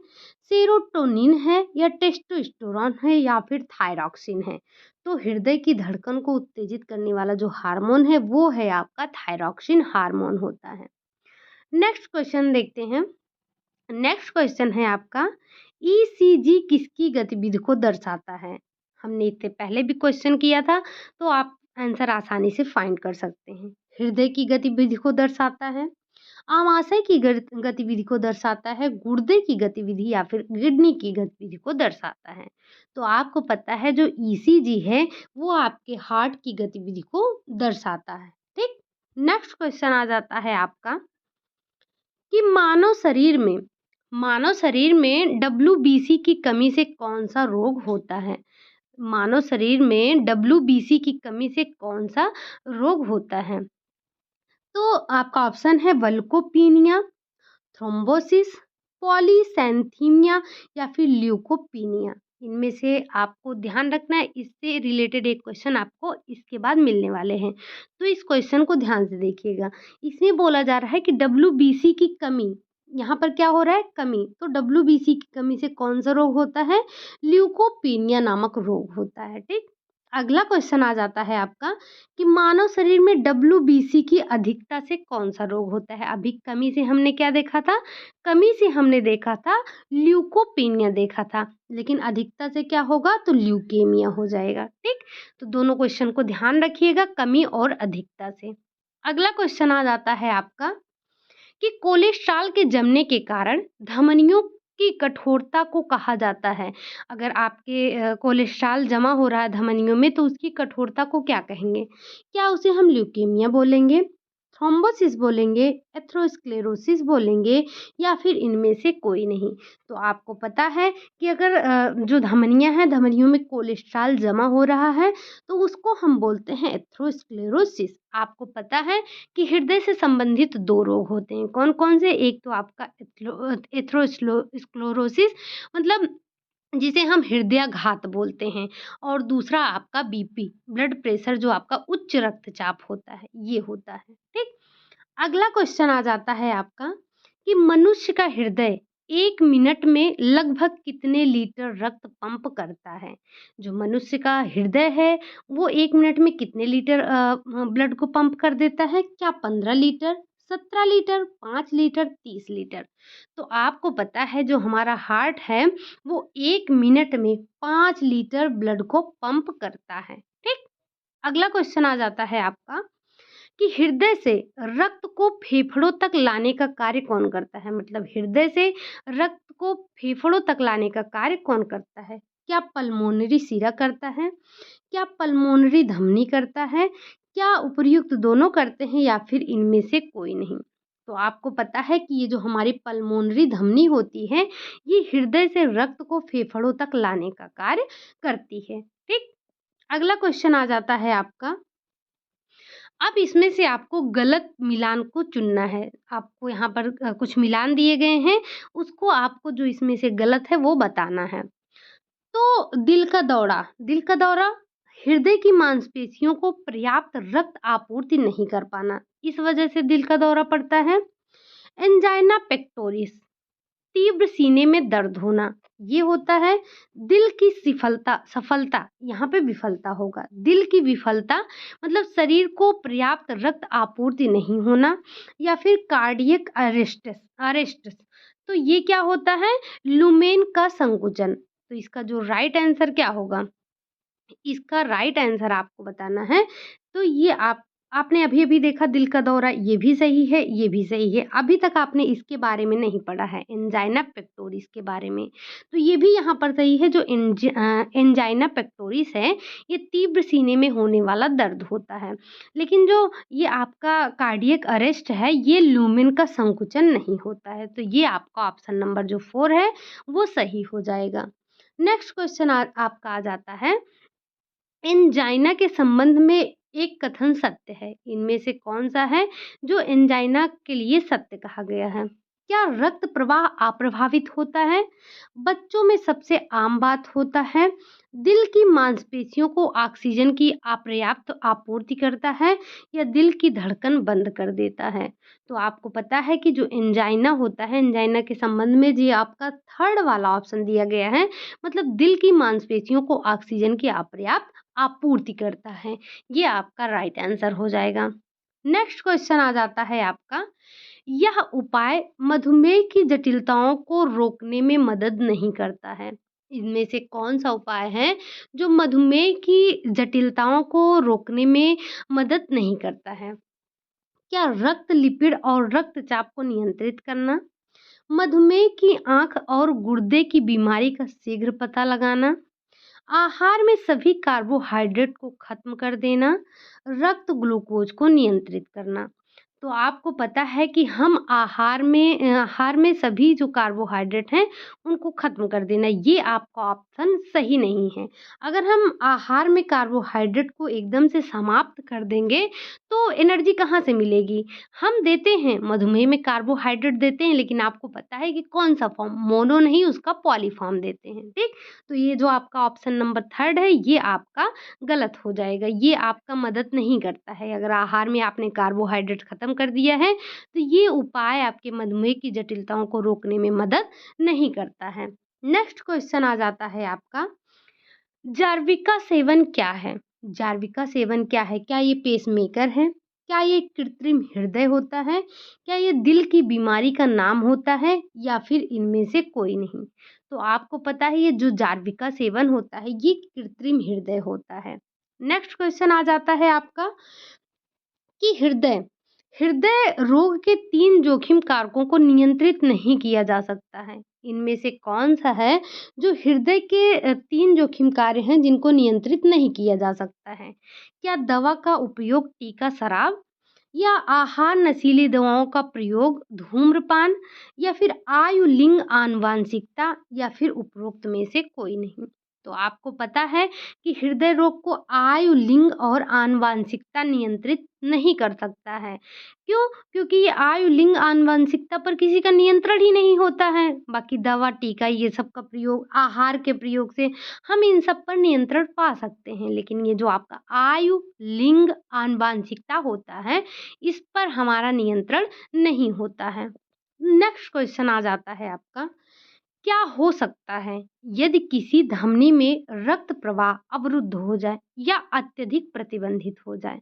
सेरोटोनिन है या टेस्टोस्टेरोन है या फिर थायरॉक्सिन है? तो हृदय की धड़कन को उत्तेजित करने वाला जो हार्मोन है वो है आपका थायरॉक्सिन हार्मोन होता है। नेक्स्ट क्वेश्चन देखते हैं। नेक्स्ट क्वेश्चन है आपका, ईसीजी किसकी गतिविधि को दर्शाता है? हमने इससे पहले भी क्वेश्चन किया था, तो आप आंसर आसानी से फाइंड कर सकते हैं। हृदय की गतिविधि को दर्शाता है, आमाशय की गतिविधि को दर्शाता है, गुर्दे की गतिविधि या फिर किडनी की गतिविधि को दर्शाता है। तो आपको पता है जो ईसीजी है वो आपके हार्ट की गतिविधि को दर्शाता है, ठीक? नेक्स्ट क्वेश्चन आ जाता है आपका कि मानव शरीर में डब्ल्यूबीसी की कमी से कौन-सा रोग होता है? मानव शरीर में डब्ल्यूबीसी की कमी से कौन-सा रोग होता है? तो आपका ऑप्शन है वल्कोपीनिया, थ्रोम्बोसिस, पॉलीसैथीमिया या फिर ल्यूकोपीनिया। इनमें से आपको ध्यान रखना है, इससे रिलेटेड एक क्वेश्चन आपको इसके बाद मिलने वाले हैं। तो इस क्वेश्चन को ध्यान से देखिएगा। इसमें बोला जा रहा है कि डब्ल्यूबीसी की कमी, यहाँ पर क्या हो रहा है? कमी। तो डब्ल्यूबीसी की कमी से कौन-सा रोग होता है? ल्यूकोपीनिया नामक रोग होता है, ठीक? अगला क्वेश्चन आ जाता है आपका कि मानव शरीर में डब्ल्यूबीसी की अधिकता से कौन-सा रोग होता है? अभी कमी से हमने क्या देखा था? कमी से हमने देखा था ल्यूकोपीनिया देखा था, लेकिन अधिकता से क्या होगा? तो ल्यूकेमिया हो जाएगा, ठीक? तो दोनों क्वेश्चन को ध्यान रखिएगा, कमी और अधिकता से। अगला क्वेश्चन आ जाता है आपका कि कोलेस्ट्रॉल के जमने के कारण धमनियों की कठोरता को कहा जाता है। अगर आपके कोलेस्ट्रॉल जमा हो रहा है धमनियों में तो उसकी कठोरता को क्या कहेंगे? क्या उसे हम ल्यूकेमिया बोलेंगे, थ्रोम्बोसिस बोलेंगे, एथेरोस्क्लेरोसिस बोलेंगे या फिर इनमें से कोई नहीं? तो आपको पता है कि अगर जो धमनियाँ हैं, धमनियों में कोलेस्ट्रॉल जमा हो रहा है तो उसको हम बोलते हैं एथेरोस्क्लेरोसिस। आपको पता है कि हृदय से संबंधित 2 रोग होते हैं। कौन-कौन से? एक तो आपका एथेरोस्क्लेरोसिस मतलब जिसे हम हृदयाघात बोलते हैं और दूसरा आपका बीपी, ब्लड प्रेशर जो आपका उच्च रक्तचाप होता है, ये होता है, ठीक? अगला क्वेश्चन आ जाता है आपका कि मनुष्य का हृदय 1 मिनट में लगभग कितने लीटर रक्त पंप करता है? जो मनुष्य का हृदय है, वो 1 मिनट में कितने लीटर ब्लड को पंप कर देता है? क्या 15 लीटर, 17 लीटर, 5 लीटर, 30 लीटर? तो आपको पता है जो हमारा हार्ट है, वो 1 मिनट में 5 लीटर ब्लड को पंप करता है, ठीक? अगला क्वेश्चन आ जाता है आपका कि हृदय से रक्त को फेफड़ों तक लाने का कार्य कौन करता है? मतलब हृदय से रक्त को फेफड़ों तक लाने का कार्य कौन करता है? क्या पल्मोनरी शिरा करता है? क्या पल्मोनरी धमनी करता है? क्या उपर्युक्त दोनों करते हैं या फिर इनमें से कोई नहीं? तो आपको पता है कि ये जो हमारी पल्मोनरी धमनी होती है, ये हृदय से रक्त को फेफड़ों तक लाने का कार्य करती है, ठीक? अगला क्वेश्चन आ जाता है आपका, अब इसमें से आपको गलत मिलान को चुनना है। आपको यहाँ पर कुछ मिलान दिए गए हैं, उसको आपको जो इसमें से गलत है वो बताना है। तो दिल का दौरा हृदय की मांसपेशियों को पर्याप्त रक्त आपूर्ति नहीं कर पाना, इस वजह से दिल का दौरा पड़ता है। एंजाइना पेक्टोरिस तीव्र सीने में दर्द होना, ये होता है। दिल की सफलता यहाँ पे विफलता होगा। दिल की विफलता मतलब शरीर को पर्याप्त रक्त आपूर्ति नहीं होना या फिर कार्डियक अरेस्टस तो ये क्या होता है? लुमेन का संकुचन। तो इसका जो राइट आंसर क्या होगा? इसका राइट आंसर आपको बताना है। तो ये आपने अभी-अभी देखा दिल का दौरा, ये भी सही है, ये भी सही है। अभी तक आपने इसके बारे में नहीं पढ़ा है, एंजाइना पेक्टोरिस के बारे में। तो ये भी यहाँ पर सही है, जो एंजाइना पेक्टोरिस है, ये तीव्र सीने में होने वाला दर्द होता है। लेकिन जो ये आपका कार्डियक अरेस्ट है, ये लुमेन का संकुचन नहीं होता है। तो ये आपका ऑप्शन नंबर जो 4 है, वो सही हो जाएगा। नेक्स्ट क्वेश्चन आपका आ जाता है, एंजाइना के संबंध में एक कथन सत्य है। इनमें से कौन-सा है जो एंजाइना के लिए सत्य कहा गया है? क्या रक्त प्रवाह अप्रभावित होता है? बच्चों में सबसे आम बात होता है? दिल की मांसपेशियों को ऑक्सीजन की अपर्याप्त आपूर्ति करता है या दिल की धड़कन बंद कर देता है? तो आपको पता है कि जो एंजाइना होता है, एंजाइना के संबंध में जी आपका थर्ड वाला ऑप्शन दिया गया है, मतलब दिल की मांसपेशियों को ऑक्सीजन की अपर्याप्त आपूर्ति करता है। ये आपका राइट आंसर हो जाएगा। नेक्स्ट क्वेश्चन आ जाता है आपका, यह उपाय मधुमेह की जटिलताओं को रोकने में मदद नहीं करता है। इनमें से कौन-सा उपाय है जो मधुमेह की जटिलताओं को रोकने में मदद नहीं करता है? क्या रक्त लिपिड और रक्तचाप को नियंत्रित करना? मधुमेह की आँख और गुर्दे की बीमारी का शीघ्र पता लगाना? आहार में सभी कार्बोहाइड्रेट को खत्म कर देना, रक्त ग्लूकोज को नियंत्रित करना। तो आपको पता है कि हम आहार में सभी जो कार्बोहाइड्रेट हैं, उनको खत्म कर देना, ये आपका ऑप्शन सही नहीं है। अगर हम आहार में कार्बोहाइड्रेट को एकदम से समाप्त कर देंगे, तो एनर्जी कहाँ से मिलेगी? हम देते हैं, मधुमेह में कार्बोहाइड्रेट देते हैं, लेकिन आपको पता है कि कौन-सा फॉर्म, मोनो नहीं, उसका पॉली फॉर्म देते हैं, ठीक? तो ये जो आपका ऑप्शन नंबर 3 है, ये आपका गलत हो जाएगा। ये आपका मदद नहीं करता है। अगर आहार में आपने कार्बोहाइड्रेट खत्म कर दिया है, तो ये उपाय आपके मधुमेह की जटिलताओं को रोकने में मदद नहीं करता है। नेक्स्ट क्वेश्चन आ जाता है आपका, जार्विका सेवन क्या है? जार्विका सेवन क्या है? क्या ये पेसमेकर है? क्या ये कृत्रिम हृदय होता है? क्या ये दिल की बीमारी का नाम होता है या फिर इनमें से कोई नहीं? तो आपको पता है ये जो जार्विका सेवन होता है, ये कृत्रिम हृदय होता है। नेक्स्ट क्वेश्चन आ जाता है आपका कि हृदय हृदय रोग के 3 जोखिम कारकों को नियंत्रित नहीं किया जा सकता है। इनमें से कौन-सा है जो हृदय के 3 जोखिम कार्य हैं जिनको नियंत्रित नहीं किया जा सकता है? क्या दवा का उपयोग, टीका, शराब या आहार, नशीली दवाओं का प्रयोग, धूम्रपान या फिर आयु, लिंग, आनुवांशिकता या फिर उपरोक्त में से कोई नहीं? तो आपको पता है कि हृदय रोग को आयु, लिंग और आनुवांशिकता नियंत्रित नहीं कर सकता है। क्यों? क्योंकि ये आयु, लिंग, आनुवांशिकता पर किसी का नियंत्रण ही नहीं होता है। बाकी दवा, टीका ये सब का प्रयोग, आहार के प्रयोग से हम इन सब पर नियंत्रण पा सकते हैं। लेकिन ये जो आपका आयु, लिंग, आनुवांशिकता होता है, इस पर हमारा नियंत्रण नहीं होता है। नेक्स्ट क्वेश्चन आ जाता है आपका, क्या हो सकता है यदि किसी धमनी में रक्त प्रवाह अवरुद्ध हो जाए या अत्यधिक प्रतिबंधित हो जाए?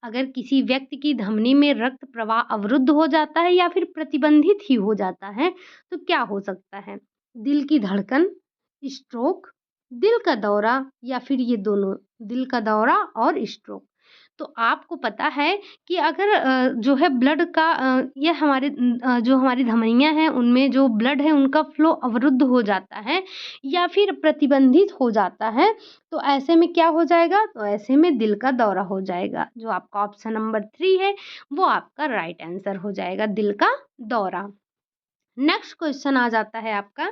अगर किसी व्यक्ति की धमनी में रक्त प्रवाह अवरुद्ध हो जाता है या फिर प्रतिबंधित ही हो जाता है, तो क्या हो सकता है? दिल की धड़कन, स्ट्रोक, दिल का दौरा या फिर ये दोनों, दिल का दौरा और स्ट्रोक। तो आपको पता है कि अगर जो है ब्लड का ये जो हमारी धमनियाँ हैं, उनमें जो ब्लड है उनका फ्लो अवरुद्ध हो जाता है या फिर प्रतिबंधित हो जाता है, तो ऐसे में क्या हो जाएगा? तो ऐसे में दिल का दौरा हो जाएगा। जो आपका ऑप्शन नंबर 3 है, वो आपका राइट आंसर हो जाएगा, दिल का दौरा। नेक्स्ट क्वेश्चन आ जाता है आपका,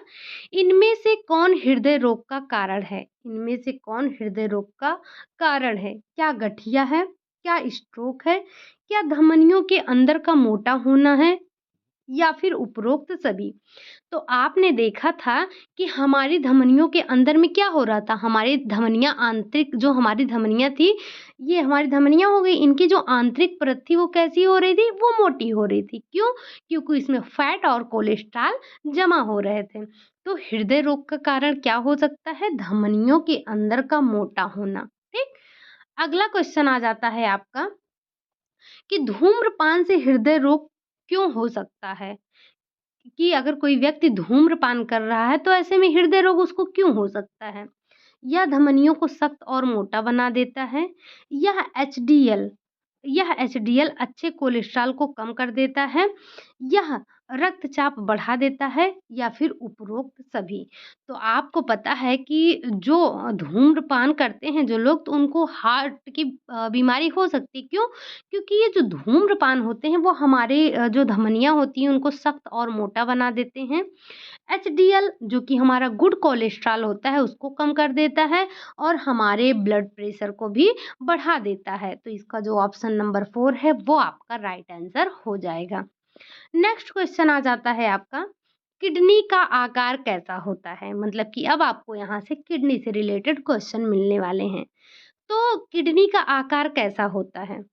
इनमें से कौन हृदय रोग का कारण है? इनमें से कौन हृदय रोग का कारण है? क्या गठिया है? क्या स्ट्रोक है? क्या धमनियों के अंदर का मोटा होना है या फिर उपरोक्त सभी? तो आपने देखा था कि हमारी धमनियों के अंदर में क्या हो रहा था, हमारी धमनियाँ, आंतरिक जो हमारी धमनियाँ थी, ये हमारी धमनियाँ हो गई, इनकी जो आंतरिक परत थी वो कैसी हो रही थी? वो मोटी हो रही थी। क्यों? क्योंकि इसमें फैट और कोलेस्ट्रॉल जमा हो रहे थे। तो हृदय रोग का कारण क्या हो सकता है? धमनियों के अंदर का मोटा होना। ठीक। अगला क्वेश्चन आ जाता है आपका कि धूम्रपान से हृदय रोग क्यों हो सकता है? कि अगर कोई व्यक्ति धूम्रपान कर रहा है, तो ऐसे में हृदय रोग उसको क्यों हो सकता है? यह धमनियों को सख्त और मोटा बना देता है, यह एचडीएल यह एचडीएल अच्छे कोलेस्ट्रॉल को कम कर देता है, यह रक्तचाप बढ़ा देता है या फिर उपरोक्त सभी। तो आपको पता है कि जो धूम्रपान करते हैं जो लोग, तो उनको हार्ट की बीमारी हो सकती है। क्यों? क्योंकि ये जो धूम्रपान होते हैं वो हमारे जो धमनियाँ होती हैं उनको सख्त और मोटा बना देते हैं। एचडीएल जो कि हमारा गुड कोलेस्ट्रॉल होता है उसको कम कर देता है और हमारे ब्लड प्रेशर को भी बढ़ा देता है। तो इसका जो ऑप्शन नंबर 4 है वो आपका राइट आंसर हो जाएगा। नेक्स्ट क्वेश्चन आ जाता है आपका, किडनी का आकार कैसा होता है? मतलब कि अब आपको यहाँ से किडनी से रिलेटेड क्वेश्चन मिलने वाले हैं। तो किडनी का आकार कैसा होता है?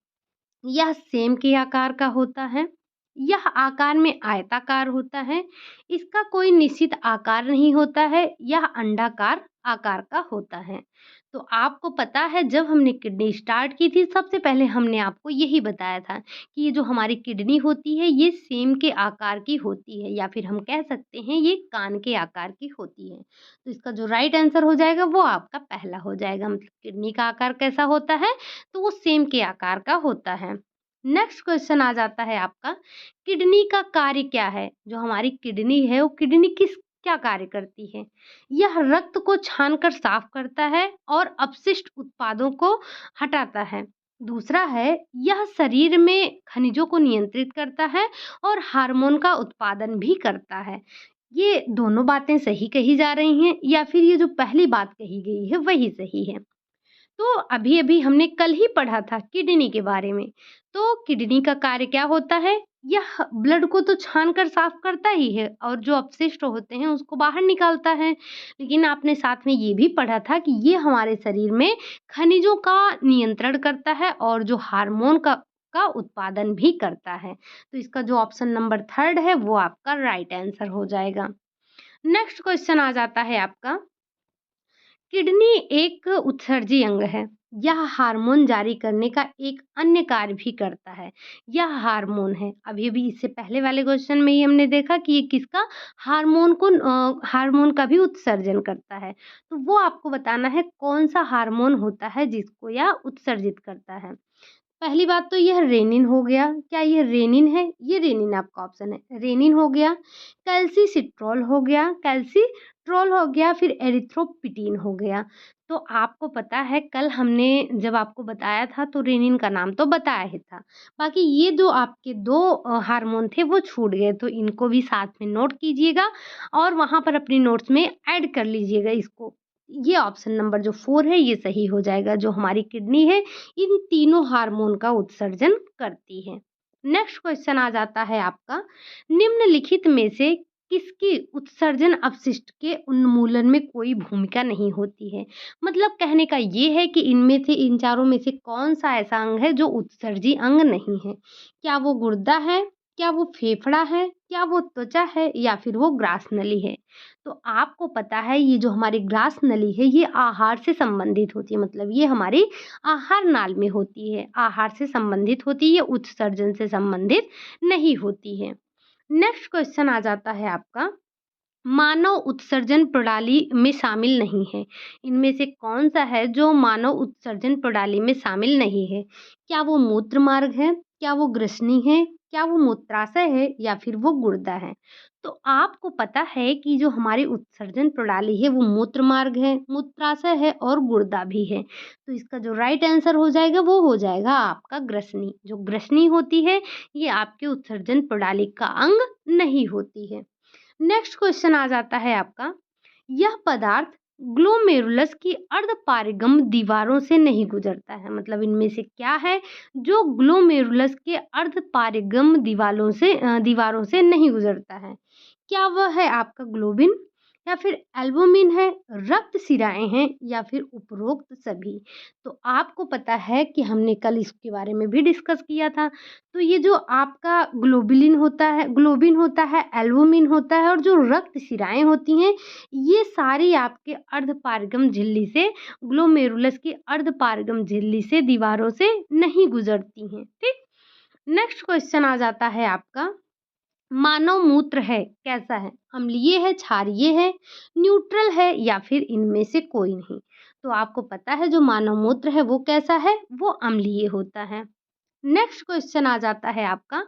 यह सेम के आकार का होता है, यह आकार में आयताकार होता है, इसका कोई निश्चित आकार नहीं होता है, यह अंडाकार आकार का होता है। तो आपको पता है जब हमने किडनी स्टार्ट की थी सबसे पहले हमने आपको यही बताया था कि ये जो हमारी किडनी होती है ये सेम के आकार की होती है, या फिर हम कह सकते हैं ये कान के आकार की होती है। तो इसका जो राइट आंसर हो जाएगा वो आपका पहला हो जाएगा। मतलब किडनी का आकार कैसा होता है? तो वो सेम के आकार का होता है। नेक्स्ट क्वेश्चन आ जाता है आपका, किडनी का कार्य क्या है? जो हमारी किडनी है वो किडनी क्या कार्य करती है? यह रक्त को छानकर साफ करता है और अपशिष्ट उत्पादों को हटाता है। दूसरा है, यह शरीर में खनिजों को नियंत्रित करता है और हार्मोन का उत्पादन भी करता है। ये दोनों बातें सही कही जा रही हैं या फिर ये जो पहली बात कही गई है वही सही है? तो अभी-अभी हमने कल ही पढ़ा था किडनी के बारे में। तो किडनी का कार्य क्या होता है? यह ब्लड को तो छान कर साफ करता ही है और जो अपशिष्ट होते हैं उसको बाहर निकालता है। लेकिन आपने साथ में ये भी पढ़ा था कि ये हमारे शरीर में खनिजों का नियंत्रण करता है और जो हार्मोन का उत्पादन भी करता है। तो इसका जो ऑप्शन नंबर 3 है वो आपका राइट आंसर हो जाएगा। नेक्स्ट क्वेश्चन आ जाता है आपका, किडनी एक उत्सर्जी अंग है। यह हार्मोन जारी करने का एक अन्य कार्य भी करता है। यह हार्मोन है। अभी-अभी इससे पहले वाले क्वेश्चन में ही हमने देखा कि ये किसका हार्मोन का भी उत्सर्जन करता है। तो वो आपको बताना है कौन-सा हार्मोन होता है जिसको यह उत्सर्जित करता है। पहली बात तो यह रेनिन हो गया। क्या यह रेनिन है? ये रेनिन आपका ऑप्शन है। रेनिन हो गया, कैल्सिसिट्रॉल हो गया, कैल्सिट्रॉल हो गया, फिर एरिथ्रोपिटिन हो गया। तो आपको पता है कल हमने जब आपको बताया था तो रेनिन का नाम तो बताया ही था। बाकी ये जो आपके 2 हार्मोन थे वो छूट गए, तो इनको भी साथ में नोट कीजिएगा और वहाँ पर अपनी नोट्स में ऐड कर लीजिएगा इसको। ये ऑप्शन नंबर जो 4 है ये सही हो जाएगा। जो हमारी किडनी है इन तीनों हार्मोन का उत्सर्जन करती है। नेक्स्ट क्वेश्चन आ जाता है आपका, निम्नलिखित में से किसकी उत्सर्जन अपशिष्ट के उन्मूलन में कोई भूमिका नहीं होती है? मतलब कहने का ये है कि इनमें से इन चारों में से कौन-सा ऐसा अंग है जो उत्सर्जी अंग नहीं है? क्या वो गुर्दा है? क्या वो फेफड़ा है? क्या वो त्वचा है? या फिर वो ग्रास नली है? तो आपको पता है ये जो हमारी ग्रास नली है ये आहार से संबंधित होती है। मतलब ये हमारी आहार नाल में होती है, आहार से संबंधित होती है, उत्सर्जन से संबंधित नहीं होती है। नेक्स्ट क्वेश्चन आ जाता है आपका, मानव उत्सर्जन प्रणाली में शामिल नहीं है। इनमें से कौन-सा है जो मानव उत्सर्जन प्रणाली में शामिल नहीं है? क्या वो मूत्र मार्ग है? क्या वो ग्रसनी है? क्या वो मूत्राशय है? या फिर वो गुर्दा है? तो आपको पता है कि जो हमारी उत्सर्जन प्रणाली है वो मूत्र मार्ग है, मूत्राशय है और गुर्दा भी है। तो इसका जो राइट आंसर हो जाएगा वो हो जाएगा आपका ग्रसनी। जो ग्रसनी होती है ये आपके उत्सर्जन प्रणाली का अंग नहीं होती है। नेक्स्ट क्वेश्चन आ जाता है आपका, यह पदार्थ ग्लोमेरुलस की अर्धपारगम दीवारों से नहीं गुजरता है। मतलब इनमें से क्या है जो ग्लोमेरुलस के अर्धपारगम दीवारों से नहीं गुजरता है? क्या वह है आपका ग्लोबिन या फिर एल्बुमिन है, रक्त शिराएँ हैं या फिर उपरोक्त सभी? तो आपको पता है कि हमने कल इसके बारे में भी डिस्कस किया था। तो ये जो आपका ग्लोबिन होता है, एल्बुमिन होता है और जो रक्त शिराएँ होती हैं, ये सारी आपके अर्धपारगम झिल्ली से ग्लोमेरुलस की अर्धपारगम झिल्ली से दीवारों से नहीं गुजरती हैं, ठीक? नेक्स्ट क्वेश्चन आ जाता है आपका, मानव मूत्र है कैसा है? अम्लीय है, क्षारीय है, न्यूट्रल है या फिर इनमें से कोई नहीं? तो आपको पता है जो मानव मूत्र है वो कैसा है? वो अम्लीय होता है। नेक्स्ट क्वेश्चन आ जाता है आपका,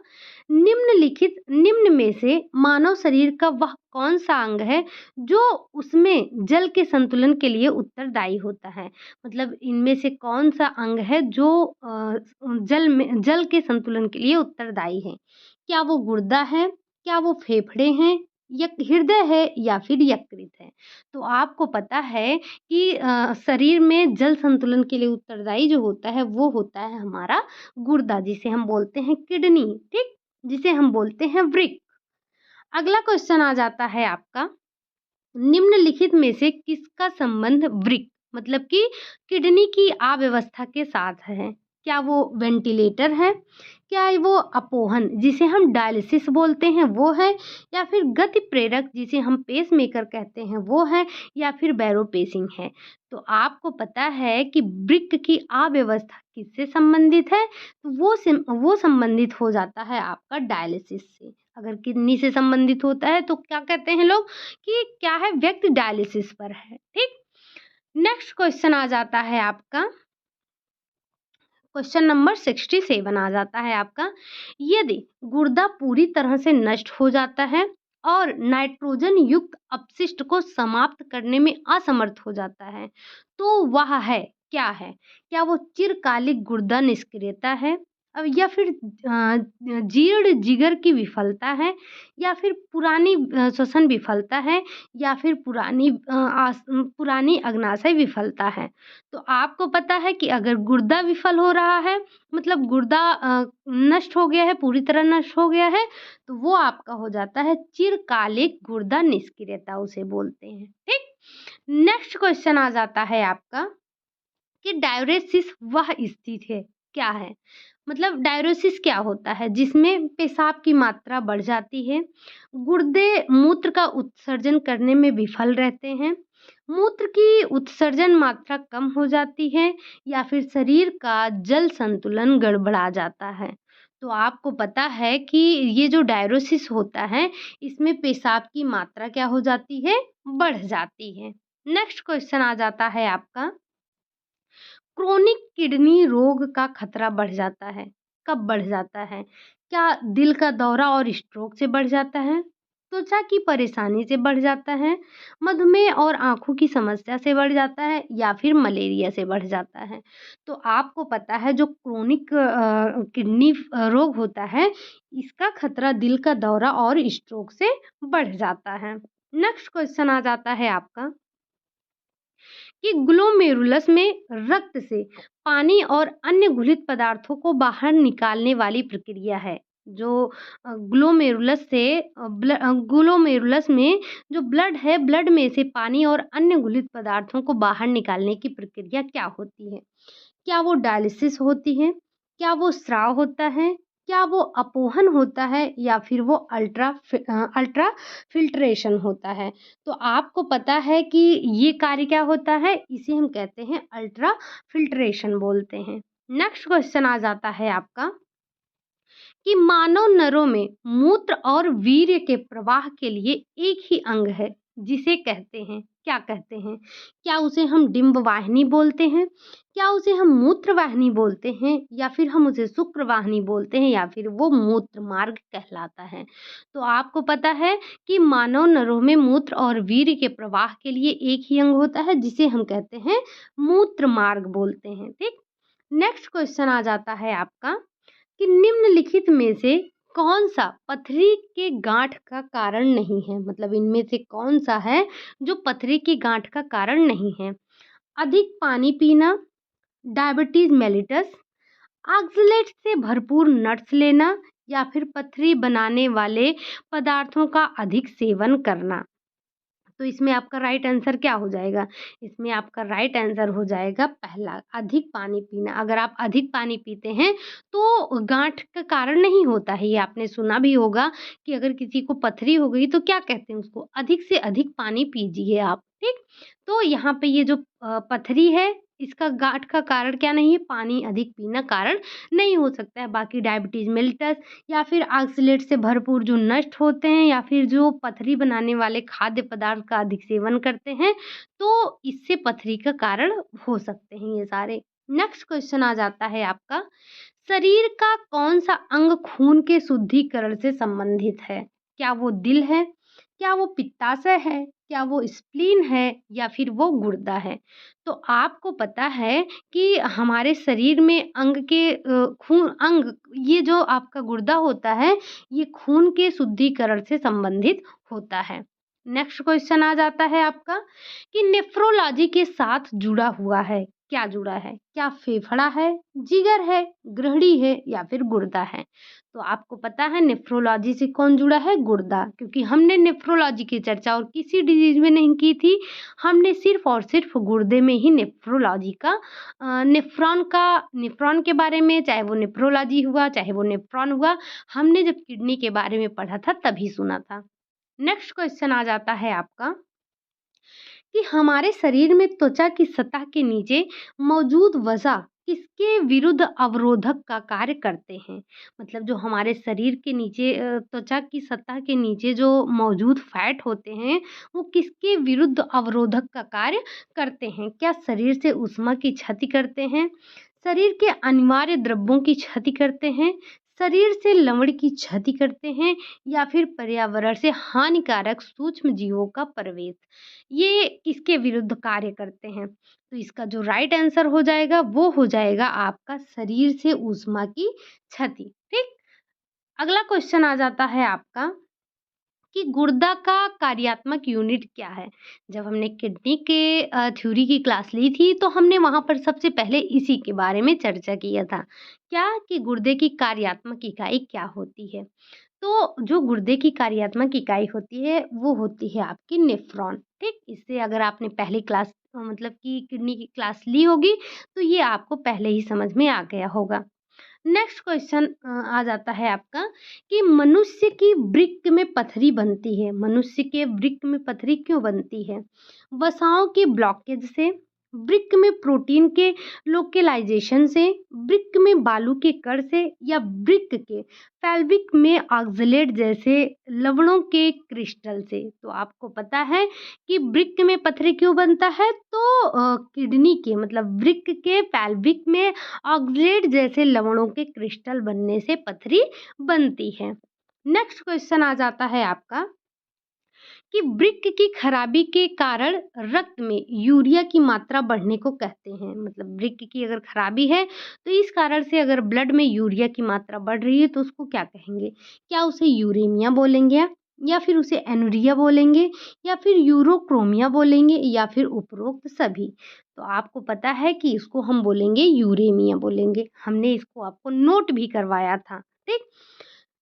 निम्न में से मानव शरीर का वह कौन सा अंग है जो उसमें जल के संतुलन के लिए उत्तरदायी होता है? मतलब इनमें से कौन सा अंग है जो जल के संतुलन के लिए उत्तरदायी है? क्या वो गुर्दा है? क्या वो फेफड़े हैं? या हृदय है या फिर यकृत है? तो आपको पता है कि शरीर में जल संतुलन के लिए उत्तरदायी जो होता है वो होता है हमारा गुर्दा, जिसे हम बोलते हैं किडनी, ठीक? जिसे हम बोलते हैं वृक्क। अगला क्वेश्चन आ जाता है आपका, निम्नलिखित में से किसका संबंध वृक्क मतलब कि किडनी की अव्यवस्था के साथ है? क्या वो वेंटिलेटर है? क्या वो अपोहन जिसे हम डायलिसिस बोलते हैं वो है? या फिर गति प्रेरक जिसे हम पेसमेकर कहते हैं वो है? या फिर बैरोपेसिंग है? तो आपको पता है कि वृक्क की अव्यवस्था किससे संबंधित है? तो वो संबंधित हो जाता है आपका डायलिसिस से। अगर किडनी से संबंधित होता है तो क्या कहते हैं लोग कि क्या है, व्यक्ति डायलिसिस पर है, ठीक? नेक्स्ट क्वेश्चन आ जाता है आपका, क्वेश्चन नंबर 67 आ जाता है आपका, यदि गुर्दा पूरी तरह से नष्ट हो जाता है और नाइट्रोजन युक्त अपशिष्ट को समाप्त करने में असमर्थ हो जाता है, तो वह है क्या है? क्या वो चिरकालिक गुर्दा निष्क्रियता है? या फिर जीर्ण जिगर की विफलता है? या फिर पुरानी श्वसन विफलता है? या फिर पुरानी अग्नाशय विफलता है? तो आपको पता है कि अगर गुर्दा विफल हो रहा है मतलब गुर्दा नष्ट हो गया है, पूरी तरह नष्ट हो गया है, तो वो आपका हो जाता है चिरकालिक गुर्दा निष्क्रियता उसे बोलते हैं, ठीक? नेक्स्ट क्वेश्चन आ जाता है आपका कि डाययूरेसिस वह स्थिति है क्या है? मतलब डाययूरेसिस क्या होता है? जिसमें पेशाब की मात्रा बढ़ जाती है, गुर्दे मूत्र का उत्सर्जन करने में विफल रहते हैं, मूत्र की उत्सर्जन मात्रा कम हो जाती है, या फिर शरीर का जल संतुलन गड़बड़ा जाता है। तो आपको पता है कि ये जो डाययूरेसिस होता है, इसमें पेशाब की मात्रा क्या हो जाती है? बढ़ जाती है। नेक्स्ट क्वेश्चन आ जाता है आपका, क्रोनिक किडनी रोग का खतरा बढ़ जाता है। कब बढ़ जाता है? क्या दिल का दौरा और स्ट्रोक से बढ़ जाता है? त्वचा की परेशानी से बढ़ जाता है? मधुमेह और आँखों की समस्या से बढ़ जाता है? या फिर मलेरिया से बढ़ जाता है? तो आपको पता है जो क्रोनिक किडनी रोग होता है, इसका खतरा दिल का दौरा और स्ट्रोक से बढ़ जाता है। नेक्स्ट क्वेश्चन आ जाता है आपका कि ग्लोमेरुलस में रक्त से पानी और अन्य घुलित पदार्थों को बाहर निकालने वाली प्रक्रिया है। जो ग्लोमेरुलस में जो ब्लड है, ब्लड में से पानी और अन्य घुलित पदार्थों को बाहर निकालने की प्रक्रिया क्या होती है? क्या वो डायलिसिस होती है? क्या वो स्राव होता है? क्या वो अपोहन होता है? या फिर वो अल्ट्रा फ़िल्ट्रेशन होता है? तो आपको पता है कि ये कार्य क्या होता है? इसे हम कहते हैं अल्ट्रा फ़िल्ट्रेशन बोलते हैं। नेक्स्ट क्वेश्चन आ जाता है आपका कि मानव नरों में मूत्र और वीर्य के प्रवाह के लिए एक ही अंग है, जिसे कहते हैं, क्या कहते हैं? क्या उसे हम डिंब वाहिनी बोलते हैं? क्या उसे हम मूत्र वाहिनी बोलते हैं? या फिर हम उसे शुक्र वाहिनी बोलते हैं? या फिर वो मूत्र मार्ग कहलाता है? तो आपको पता है कि मानव नरों में मूत्र और वीर्य के प्रवाह के लिए एक ही अंग होता है, जिसे हम कहते हैं मूत्र मार्ग बोलते हैं, ठीक? नेक्स्ट क्वेश्चन आ जाता है आपका कि निम्नलिखित में से कौन-सा पथरी के गाँठ का कारण नहीं है? मतलब इनमें से कौन-सा है जो पथरी की गाँठ का कारण नहीं है? अधिक पानी पीना, डायबिटीज़ मेलिटस, ऑक्सलेट से भरपूर नट्स लेना, या फिर पथरी बनाने वाले पदार्थों का अधिक सेवन करना। तो इसमें आपका राइट आंसर क्या हो जाएगा? इसमें आपका राइट आंसर हो जाएगा पहला, अधिक पानी पीना। अगर आप अधिक पानी पीते हैं, तो गाँठ का कारण नहीं होता है। ये आपने सुना भी होगा कि अगर किसी को पथरी हो गई तो क्या कहते हैं उसको? अधिक से अधिक पानी पीजिए आप, ठीक? तो यहाँ पे ये जो पथरी है, इसका गाँठ का कारण क्या नहीं है? पानी अधिक पीना कारण नहीं हो सकता है। बाकी डायबिटीज़ मेलिटस या फिर ऑक्सलेट से भरपूर जो नष्ट होते हैं, या फिर जो पथरी बनाने वाले खाद्य पदार्थ का अधिक सेवन करते हैं, तो इससे पथरी का कारण हो सकते हैं ये सारे। नेक्स्ट क्वेश्चन आ जाता है आपका, शरीर का कौन सा अंग खून के शुद्धिकरण से संबंधित है? क्या वो दिल है? क्या वो पित्ताशय है? क्या वो स्प्लीन है या फिर वो गुर्दा है? तो आपको पता है कि हमारे शरीर में खून अंग, ये जो आपका गुर्दा होता है, ये खून के शुद्धिकरण से संबंधित होता है। नेक्स्ट क्वेश्चन आ जाता है आपका कि नेफ्रोलॉजी के साथ जुड़ा हुआ है, क्या जुड़ा है? क्या फेफड़ा है, जिगर है, ग्रहणी है या फिर गुर्दा है? तो आपको पता है नेफ्रोलॉजी से कौन जुड़ा है? गुर्दा, क्योंकि हमने नेफ्रोलॉजी की चर्चा और किसी डिजीज में नहीं की थी। हमने सिर्फ और सिर्फ गुर्दे में ही नेफ्रोलॉजी का नेफ्रॉन के बारे में, चाहे वो नेफ्रोलॉजी हुआ, चाहे वो नेफ्रॉन हुआ, हमने जब किडनी के बारे में पढ़ा था तभी सुना था। नेक्स्ट क्वेश्चन आ जाता है आपका कि हमारे शरीर में त्वचा की सतह के नीचे मौजूद वसा किसके विरुद्ध अवरोधक का कार्य करते हैं? मतलब जो हमारे शरीर के नीचे त्वचा की सतह के नीचे जो मौजूद फैट होते हैं, वो किसके विरुद्ध अवरोधक का कार्य करते हैं? क्या शरीर से ऊष्मा की क्षति करते हैं? शरीर के अनिवार्य द्रव्यों की क्षति करते हैं? शरीर से लवण की क्षति करते हैं या फिर पर्यावरण से हानिकारक सूक्ष्म जीवों का प्रवेश? ये किसके विरुद्ध कार्य करते हैं? तो इसका जो राइट आंसर हो जाएगा वो हो जाएगा आपका शरीर से ऊष्मा की क्षति। ठीक? अगला क्वेश्चन आ जाता है आपका कि गुर्दा का कार्यात्मक यूनिट क्या है? जब हमने किडनी के थ्योरी की क्लास ली थी तो हमने वहाँ पर सबसे पहले इसी के बारे में चर्चा किया था। क्या कि गुर्दे की कार्यात्मक इकाई क्या होती है? तो जो गुर्दे की कार्यात्मक इकाई होती है वो होती है आपकी नेफ्रॉन। ठीक? इससे अगर आपने पहली क्लास मतलब कि किडनी की क्लास ली होगी तो ये आपको पहले ही समझ में आ गया होगा। नेक्स्ट क्वेश्चन आ जाता है आपका कि मनुष्य की वृक्क में पथरी बनती है। मनुष्य के वृक्क में पथरी क्यों बनती है? वसाओं के ब्लॉकेज से, वृक्क में प्रोटीन के लोकेलाइजेशन से, वृक्क में बालू के कण से या वृक्क के पेल्विक में ऑक्सलेट जैसे लवणों के क्रिस्टल से? तो आपको पता है कि वृक्क में पथरी क्यों बनता है? तो किडनी के मतलब वृक्क के पेल्विक में ऑक्सलेट जैसे लवणों के क्रिस्टल बनने से पथरी बनती है। नेक्स्ट क्वेश्चन आ जाता है आपका कि वृक्क की खराबी के कारण रक्त में यूरिया की मात्रा बढ़ने को कहते हैं। मतलब वृक्क की अगर खराबी है तो इस कारण से अगर ब्लड में यूरिया की मात्रा बढ़ रही है तो उसको क्या कहेंगे? क्या उसे यूरेमिया बोलेंगे या फिर उसे एनुरिया बोलेंगे या फिर यूरोक्रोमिया बोलेंगे या फिर उपरोक्त सभी? तो आपको पता है कि इसको हम बोलेंगे यूरेमिया बोलेंगे। हमने इसको आपको नोट भी करवाया था। ठीक?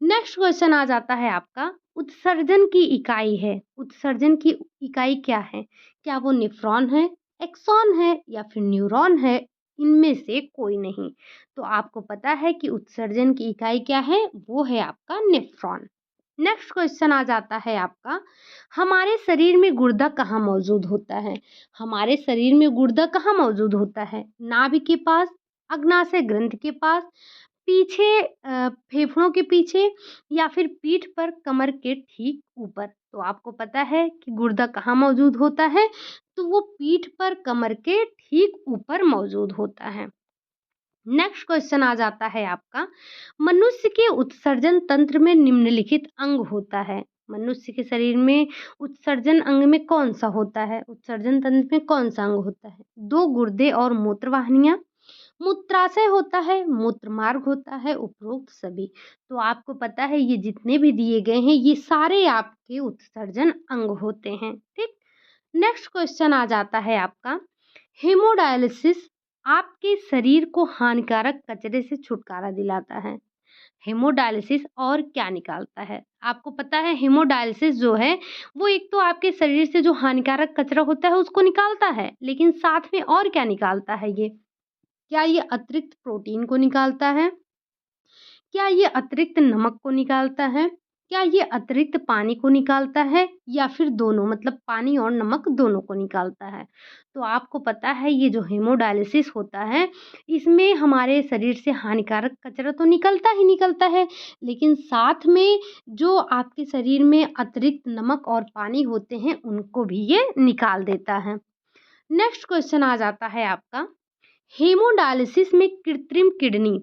नेक्स्ट क्वेश्चन आ जाता है आपका उत्सर्जन की इकाई है। उत्सर्जन की इकाई क्या है? क्या वो नेफ्रॉन है, एक्सॉन है या फिर न्यूरॉन है? इनमें से कोई नहीं। तो आपको पता है कि उत्सर्जन की इकाई क्या है? वो है आपका नेफ्रॉन। नेक्स्ट क्वेश्चन आ जाता है आपका हमारे शरीर में गुर्दा कहाँ मौजूद होता है? हमारे शरीर में गुर्दा कहाँ मौजूद होता है? नाभि के पास, अग्नाशय ग्रंथि के पास, पीछे फेफड़ों के पीछे या फिर पीठ पर कमर के ठीक ऊपर। तो आपको पता है कि गुर्दा कहाँ मौजूद होता है? तो वो पीठ पर कमर के ठीक ऊपर मौजूद होता है। नेक्स्ट क्वेश्चन आ जाता है आपका मनुष्य के उत्सर्जन तंत्र में निम्नलिखित अंग होता है। मनुष्य के शरीर में उत्सर्जन अंग में कौन सा होता है? उत्सर्जन तंत्र में कौन सा अंग होता है? दो गुर्दे और मूत्र वाहिनियां, मूत्राशय होता है, मूत्र मार्ग होता है, उपरोक्त सभी। तो आपको पता है ये जितने भी दिए गए हैं ये सारे आपके उत्सर्जन अंग होते हैं। ठीक? नेक्स्ट क्वेश्चन आ जाता है आपका हेमोडायलिसिस आपके शरीर को हानिकारक कचरे से छुटकारा दिलाता है। हेमोडायलिसिस और क्या निकालता है? आपको पता है हेमोडायलिसिस जो है वो एक तो आपके शरीर से जो हानिकारक कचरा होता है उसको निकालता है, लेकिन साथ में और क्या निकालता है ये? क्या ये अतिरिक्त प्रोटीन को निकालता है? क्या ये अतिरिक्त नमक को निकालता है? क्या ये अतिरिक्त पानी को निकालता है या फिर दोनों मतलब पानी और नमक दोनों को निकालता है? तो आपको पता है ये जो हेमोडायलिसिस होता है इसमें हमारे शरीर से हानिकारक कचरा तो निकलता ही निकलता है, लेकिन साथ में जो आपके शरीर में अतिरिक्त नमक और पानी होते हैं उनको भी ये निकाल देता है। नेक्स्ट क्वेश्चन आ जाता है आपका हेमोडायलिसिस में कृत्रिम किडनी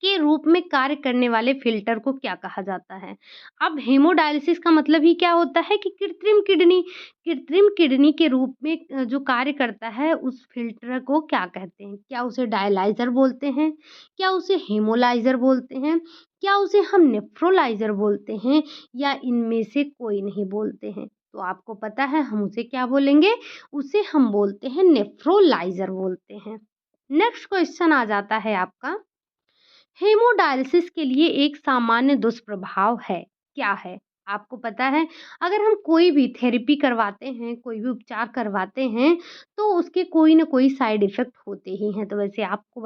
के रूप में कार्य करने वाले फ़िल्टर को क्या कहा जाता है? अब हेमोडायलिसिस का मतलब ही क्या होता है कि कृत्रिम किडनी के रूप में जो कार्य करता है उस फ़िल्टर को क्या कहते हैं? क्या उसे डायलाइज़र बोलते हैं? क्या उसे हेमोलाइज़र बोलते हैं? क्या उसे हम नेफ्रोलाइज़र बोलते हैं या इनमें से कोई नहीं बोलते हैं? तो आपको पता है हम उसे क्या बोलेंगे? उसे हम बोलते हैं नेफ्रोलाइज़र बोलते हैं। नेक्स्ट क्वेश्चन आ जाता है आपका, हेमोडायलिसिस के लिए एक सामान्य दुष्प्रभाव है, क्या है? आपको पता है अगर हम कोई भी थेरेपी करवाते हैं, कोई भी उपचार करवाते हैं, तो उसके कोई न कोई साइड इफ़ेक्ट होते ही हैं। तो वैसे आपको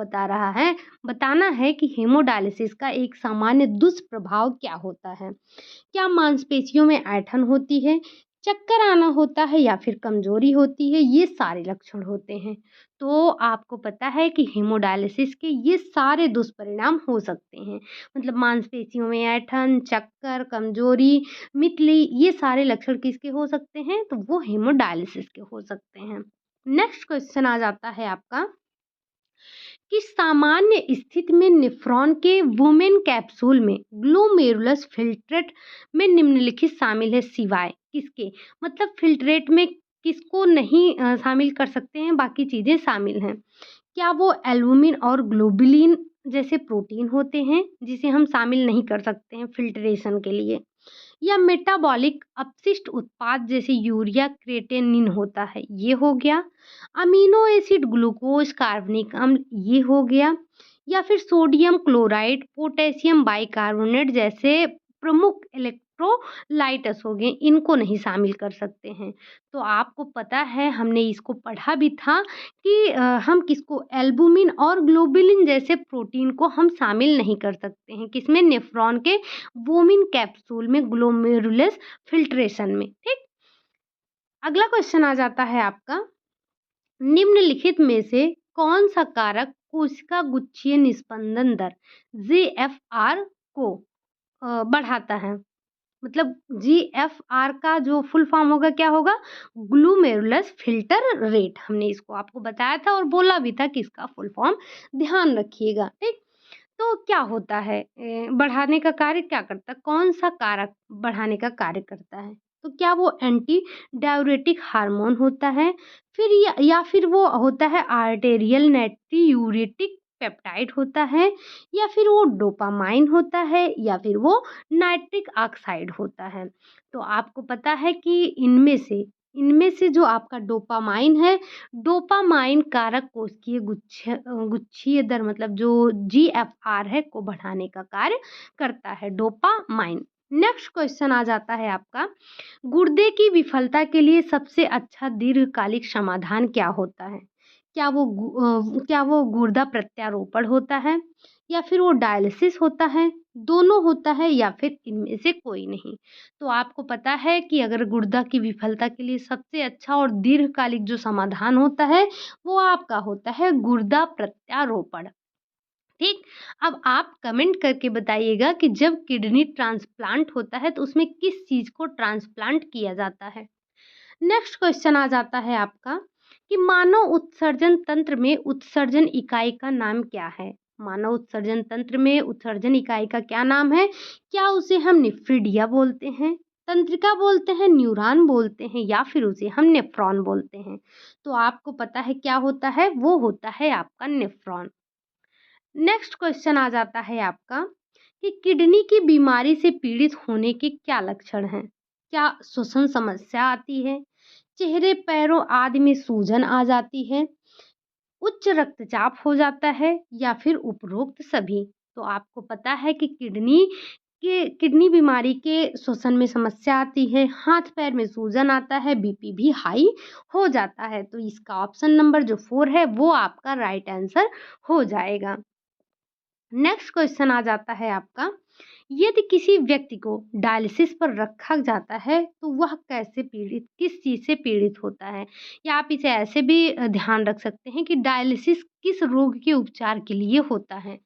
बताना है कि हेमोडायलिसिस का एक सामान्य दुष्प्रभाव क्या होता है? क्या मांसपेशियों में ऐंठन होती है, चक्कर आना होता है या फिर कमज़ोरी होती है, ये सारे लक्षण होते हैं। तो आपको पता है कि हेमोडायलिसिस के ये सारे दुष्परिणाम हो सकते हैं। मतलब मांसपेशियों में ऐंठन, चक्कर, कमज़ोरी, मितली ये सारे लक्षण किसके हो सकते हैं? तो वो हेमोडायलिसिस के हो सकते हैं। नेक्स्ट क्वेश्चन आ जाता है आपका कि सामान्य स्थिति में नेफ्रॉन के वुमेन कैप्सूल में ग्लोमेरुलस फिल्ट्रेट में निम्नलिखित शामिल है सिवाय किसके? मतलब फिल्ट्रेट में किसको नहीं शामिल कर सकते हैं, बाकी चीज़ें शामिल हैं। क्या वो एल्बुमिन और ग्लोबुलिन जैसे प्रोटीन होते हैं जिसे हम शामिल नहीं कर सकते हैं फिल्ट्रेशन के लिए? या मेटाबॉलिक अपशिष्ट उत्पाद जैसे यूरिया क्रिएटिनिन होता है, ये हो गया। अमीनो एसिड ग्लूकोज कार्बनिक अम्ल, ये हो गया। या फिर सोडियम क्लोराइड पोटेशियम बाइकार्बोनेट जैसे प्रमुख इलेक्ट्रोलाइट्स हो गए, इनको नहीं शामिल कर सकते हैं। तो आपको पता है हमने इसको पढ़ा भी था कि हम किसको एल्बुमिन और ग्लोबुलिन जैसे प्रोटीन को हम शामिल नहीं कर सकते हैं किसमें, नेफ्रॉन के वोमिन कैप्सूल में ग्लोमेरुलस फिल्ट्रेशन में। ठीक, अगला क्वेश्चन आ जाता है आपका, निम्नलिखित में से कौन सा कारक कोशिका गुच्छीय निस्पंदन दर जीएफआर को बढ़ाता है? मतलब जीएफआर का जो फुल फॉर्म होगा क्या होगा? Glomerulus filter rate. हमने इसको आपको बताया था और बोला भी था कि इसका फुल फॉर्म ध्यान रखिएगा। ठीक, तो क्या होता है बढ़ाने का कार्य क्या करता है? कौन-सा कारक बढ़ाने का कार्य करता है? तो क्या वो एंटी डाययूरेटिक हार्मोन होता है? फिर या फिर वो होता है आर्टेरियल नाट्रियूरेटिक पेप्टाइड होता है? या फिर वो डोपामाइन होता है? या फिर वो नाइट्रिक ऑक्साइड होता है? तो आपको पता है कि इनमें से जो आपका डोपामाइन है, डोपामाइन कारक कोशिकीय गुच्छीय दर मतलब जो जीएफआर है को बढ़ाने का कार्य करता है डोपामाइन। नेक्स्ट क्वेश्चन आ जाता है आपका, गुर्दे की विफलता के लिए सबसे अच्छा दीर्घकालिक समाधान क्या होता है? क्या वो गुर्दा प्रत्यारोपण होता है या फिर वो डायलिसिस होता है, दोनों होता है या फिर इनमें से कोई नहीं? तो आपको पता है कि अगर गुर्दा की विफलता के लिए सबसे अच्छा और दीर्घकालिक जो समाधान होता है, वो आपका होता है गुर्दा प्रत्यारोपण। ठीक, अब आप कमेंट करके बताइएगा कि जब किडनी ट्रांसप्लांट होता है तो उसमें किस चीज़ को ट्रांसप्लांट किया जाता है? नेक्स्ट क्वेश्चन आ जाता है आपका कि मानव उत्सर्जन तंत्र में उत्सर्जन इकाई का नाम क्या है? मानव उत्सर्जन तंत्र में उत्सर्जन इकाई का क्या नाम है? क्या उसे हम निफ्रिडिया बोलते हैं, तंत्रिका बोलते हैं, न्यूरॉन बोलते हैं या फिर उसे हम नेफ्रॉन बोलते हैं? तो आपको पता है क्या होता है? वो होता है आपका नेफ्रॉन। नेक्स्ट क्वेश्चन आ जाता है आपका कि किडनी की बीमारी से पीड़ित होने के क्या लक्षण हैं? क्या श्वसन समस्या आती है? चेहरे पैरों आदि में सूजन आ जाती है? उच्च रक्तचाप हो जाता है या फिर उपरोक्त सभी? तो आपको पता है कि किडनी बीमारी के श्वसन में समस्या आती है, हाथ पैर में सूजन आता है, बीपी भी हाई हो जाता है। तो इसका ऑप्शन नंबर जो 4 है वो आपका राइट आंसर हो जाएगा। नेक्स्ट क्वेश्चन आ जाता है आपका, यदि किसी व्यक्ति को डायलिसिस पर रखा जाता है तो वह किस चीज़ से पीड़ित होता है? या आप इसे ऐसे भी ध्यान रख सकते हैं कि डायलिसिस किस रोग के उपचार के लिए होता है?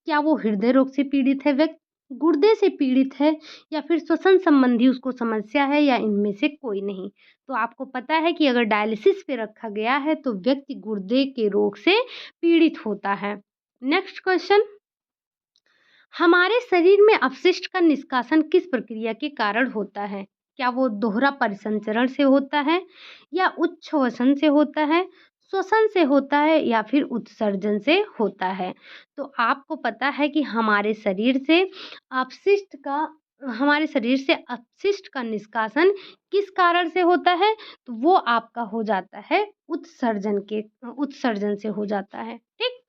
क्या वो हृदय रोग से पीड़ित है व्यक्ति, गुर्दे से पीड़ित है या फिर श्वसन संबंधी उसको समस्या है या इनमें से कोई नहीं। तो आपको पता है कि अगर डायलिसिस पे रखा गया है तो व्यक्ति गुर्दे के रोग से पीड़ित होता है। नेक्स्ट क्वेश्चन, हमारे शरीर में अपशिष्ट का निष्कासन किस प्रक्रिया के कारण होता है? क्या वो दोहरा परिसंचरण से होता है या उच्छ्वसन से होता है, श्वसन से होता है या फिर उत्सर्जन से होता है? तो आपको पता है कि हमारे शरीर से अपशिष्ट का निष्कासन किस कारण से होता है? तो वो आपका हो जाता है उत्सर्जन से हो जाता है। ठीक।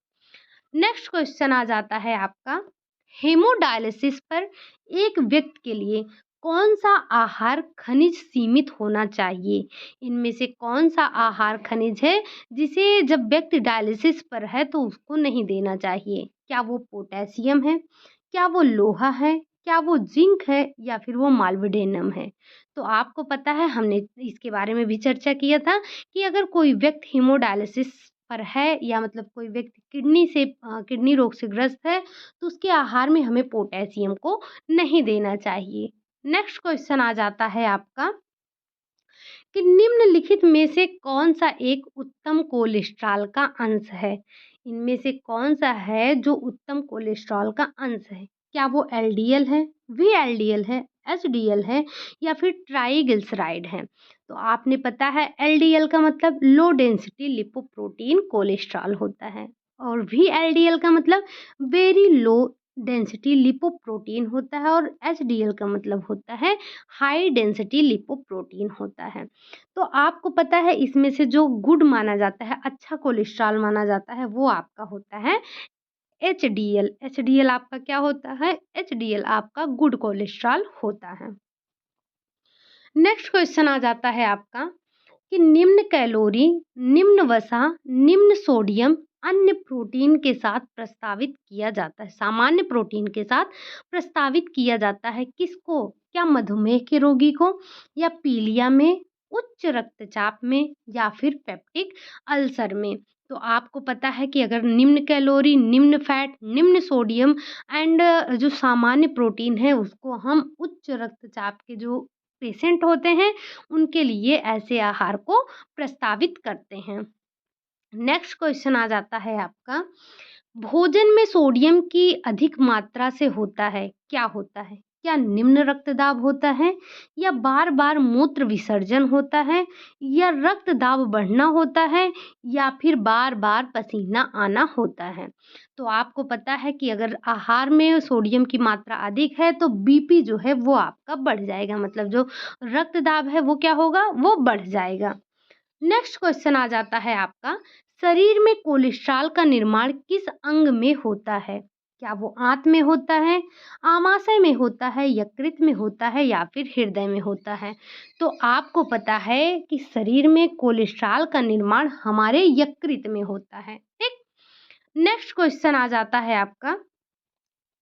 नेक्स्ट क्वेश्चन आ जाता है आपका, हेमोडायलिसिस पर एक व्यक्ति के लिए कौन सा आहार खनिज सीमित होना चाहिए? इनमें से कौन सा आहार खनिज है जिसे जब व्यक्ति डायलिसिस पर है तो उसको नहीं देना चाहिए? क्या वो पोटेशियम है? क्या वो लोहा है? क्या वो जिंक है या फिर वो मॉलिब्डेनम है? तो आपको पता है हमने इसके बारे में भी चर्चा किया था कि अगर कोई व्यक्ति हीमोडायलिसिस पर है या मतलब कोई व्यक्ति किडनी रोग से ग्रस्त है तो उसके आहार में हमें पोटेशियम को नहीं देना चाहिए। नेक्स्ट क्वेश्चन आ जाता है आपका कि निम्नलिखित में से कौन-सा एक उत्तम कोलेस्ट्रॉल का अंश है? इनमें से कौन-सा है जो उत्तम कोलेस्ट्रॉल का अंश है? क्या वो एलडीएल है, वीएलडीएल है, एचडीएल है या फिर ट्राइग्लिसराइड है? तो आपने पता है एलडीएल का मतलब लो डेंसिटी लिपोप्रोटीन कोलेस्ट्रॉल होता है और वीएलडीएल का मतलब वेरी लो डेंसिटी लिपोप्रोटीन होता है और एचडीएल का मतलब होता है हाई डेंसिटी लिपोप्रोटीन होता है। तो आपको पता है इसमें से जो गुड माना जाता है, अच्छा कोलेस्ट्रॉल माना जाता है वो आपका होता है एचडीएल। एचडीएल आपका क्या होता है? एचडीएल आपका गुड कोलेस्ट्रॉल होता है। नेक्स्ट क्वेश्चन आ जाता है आपका कि निम्न कैलोरी, निम्न वसा, निम्न सोडियम अन्य प्रोटीन के साथ प्रस्तावित किया जाता है, सामान्य प्रोटीन के साथ प्रस्तावित किया जाता है किसको? क्या मधुमेह के रोगी को या पीलिया में, उच्च रक्तचाप में या फिर पेप्टिक अल्सर में? तो आपको पता है कि अगर निम्न कैलोरी, निम्न फैट, निम्न सोडियम एंड जो सामान्य प्रोटीन है उसको हम उच्च रक्तचाप के जो पेशेंट होते हैं उनके लिए ऐसे आहार को प्रस्तावित करते हैं। नेक्स्ट क्वेश्चन आ जाता है आपका, भोजन में सोडियम की अधिक मात्रा से होता है, क्या होता है? क्या निम्न रक्तदाब होता है या बार-बार मूत्र विसर्जन होता है या रक्तदाब बढ़ना होता है या फिर बार-बार पसीना आना होता है? तो आपको पता है कि अगर आहार में सोडियम की मात्रा अधिक है तो बीपी जो है वो आपका बढ़ जाएगा, मतलब जो रक्तदाब है वो क्या होगा? वो बढ़ जाएगा। नेक्स्ट क्वेश्चन आ जाता है आपका, शरीर में कोलेस्ट्रॉल का निर्माण किस अंग में होता है? क्या वो आंत में होता है, आमाशय में होता है, यकृत में होता है या फिर हृदय में होता है? तो आपको पता है कि शरीर में कोलेस्ट्रॉल का निर्माण हमारे यकृत में होता है। ठीक। नेक्स्ट क्वेश्चन आ जाता है आपका,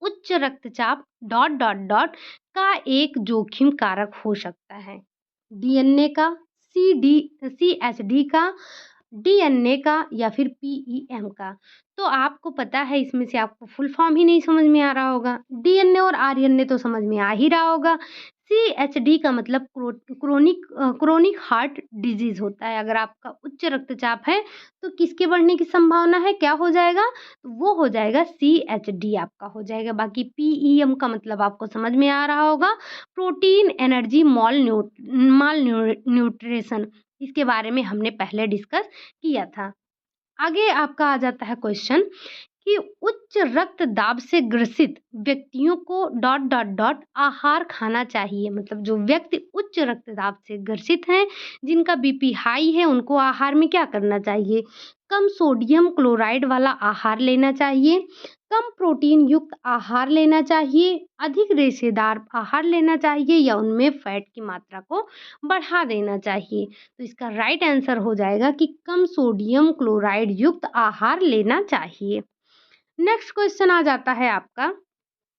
उच्च रक्तचाप डॉट डॉट डॉट का एक जोखिम कारक हो सकता है। डीएनए का, सीएचडी का, डीएनए का या फिर पीईएम का। तो आपको पता है इसमें से आपको फुल फॉर्म ही नहीं समझ में आ रहा होगा। डीएनए और आरएनए तो समझ में आ ही रहा होगा। सीएचडी का मतलब क्रोनिक हार्ट डिजीज होता है। अगर आपका उच्च रक्तचाप है तो किसके बढ़ने की संभावना है, क्या हो जाएगा? तो वो हो जाएगा सीएचडी आपका हो जाएगा। बाकी पीईएम का मतलब आपको समझ में आ रहा होगा, प्रोटीन एनर्जी माल न्यूट्रिशन। इसके बारे में हमने पहले डिस्कस किया था। आगे आपका आ जाता है क्वेश्चन कि उच्च रक्तदाब से ग्रसित व्यक्तियों को डॉट डॉट डॉट आहार खाना चाहिए, मतलब जो व्यक्ति उच्च रक्तदाब से ग्रसित हैं, जिनका बीपी हाई है, उनको आहार में क्या करना चाहिए? कम सोडियम क्लोराइड वाला आहार लेना चाहिए, कम प्रोटीन युक्त आहार लेना चाहिए, अधिक रेशेदार आहार लेना चाहिए या उनमें फैट की मात्रा को बढ़ा देना चाहिए? तो इसका राइट आंसर हो जाएगा कि कम सोडियम क्लोराइड युक्त आहार लेना चाहिए। नेक्स्ट क्वेश्चन आ जाता है आपका,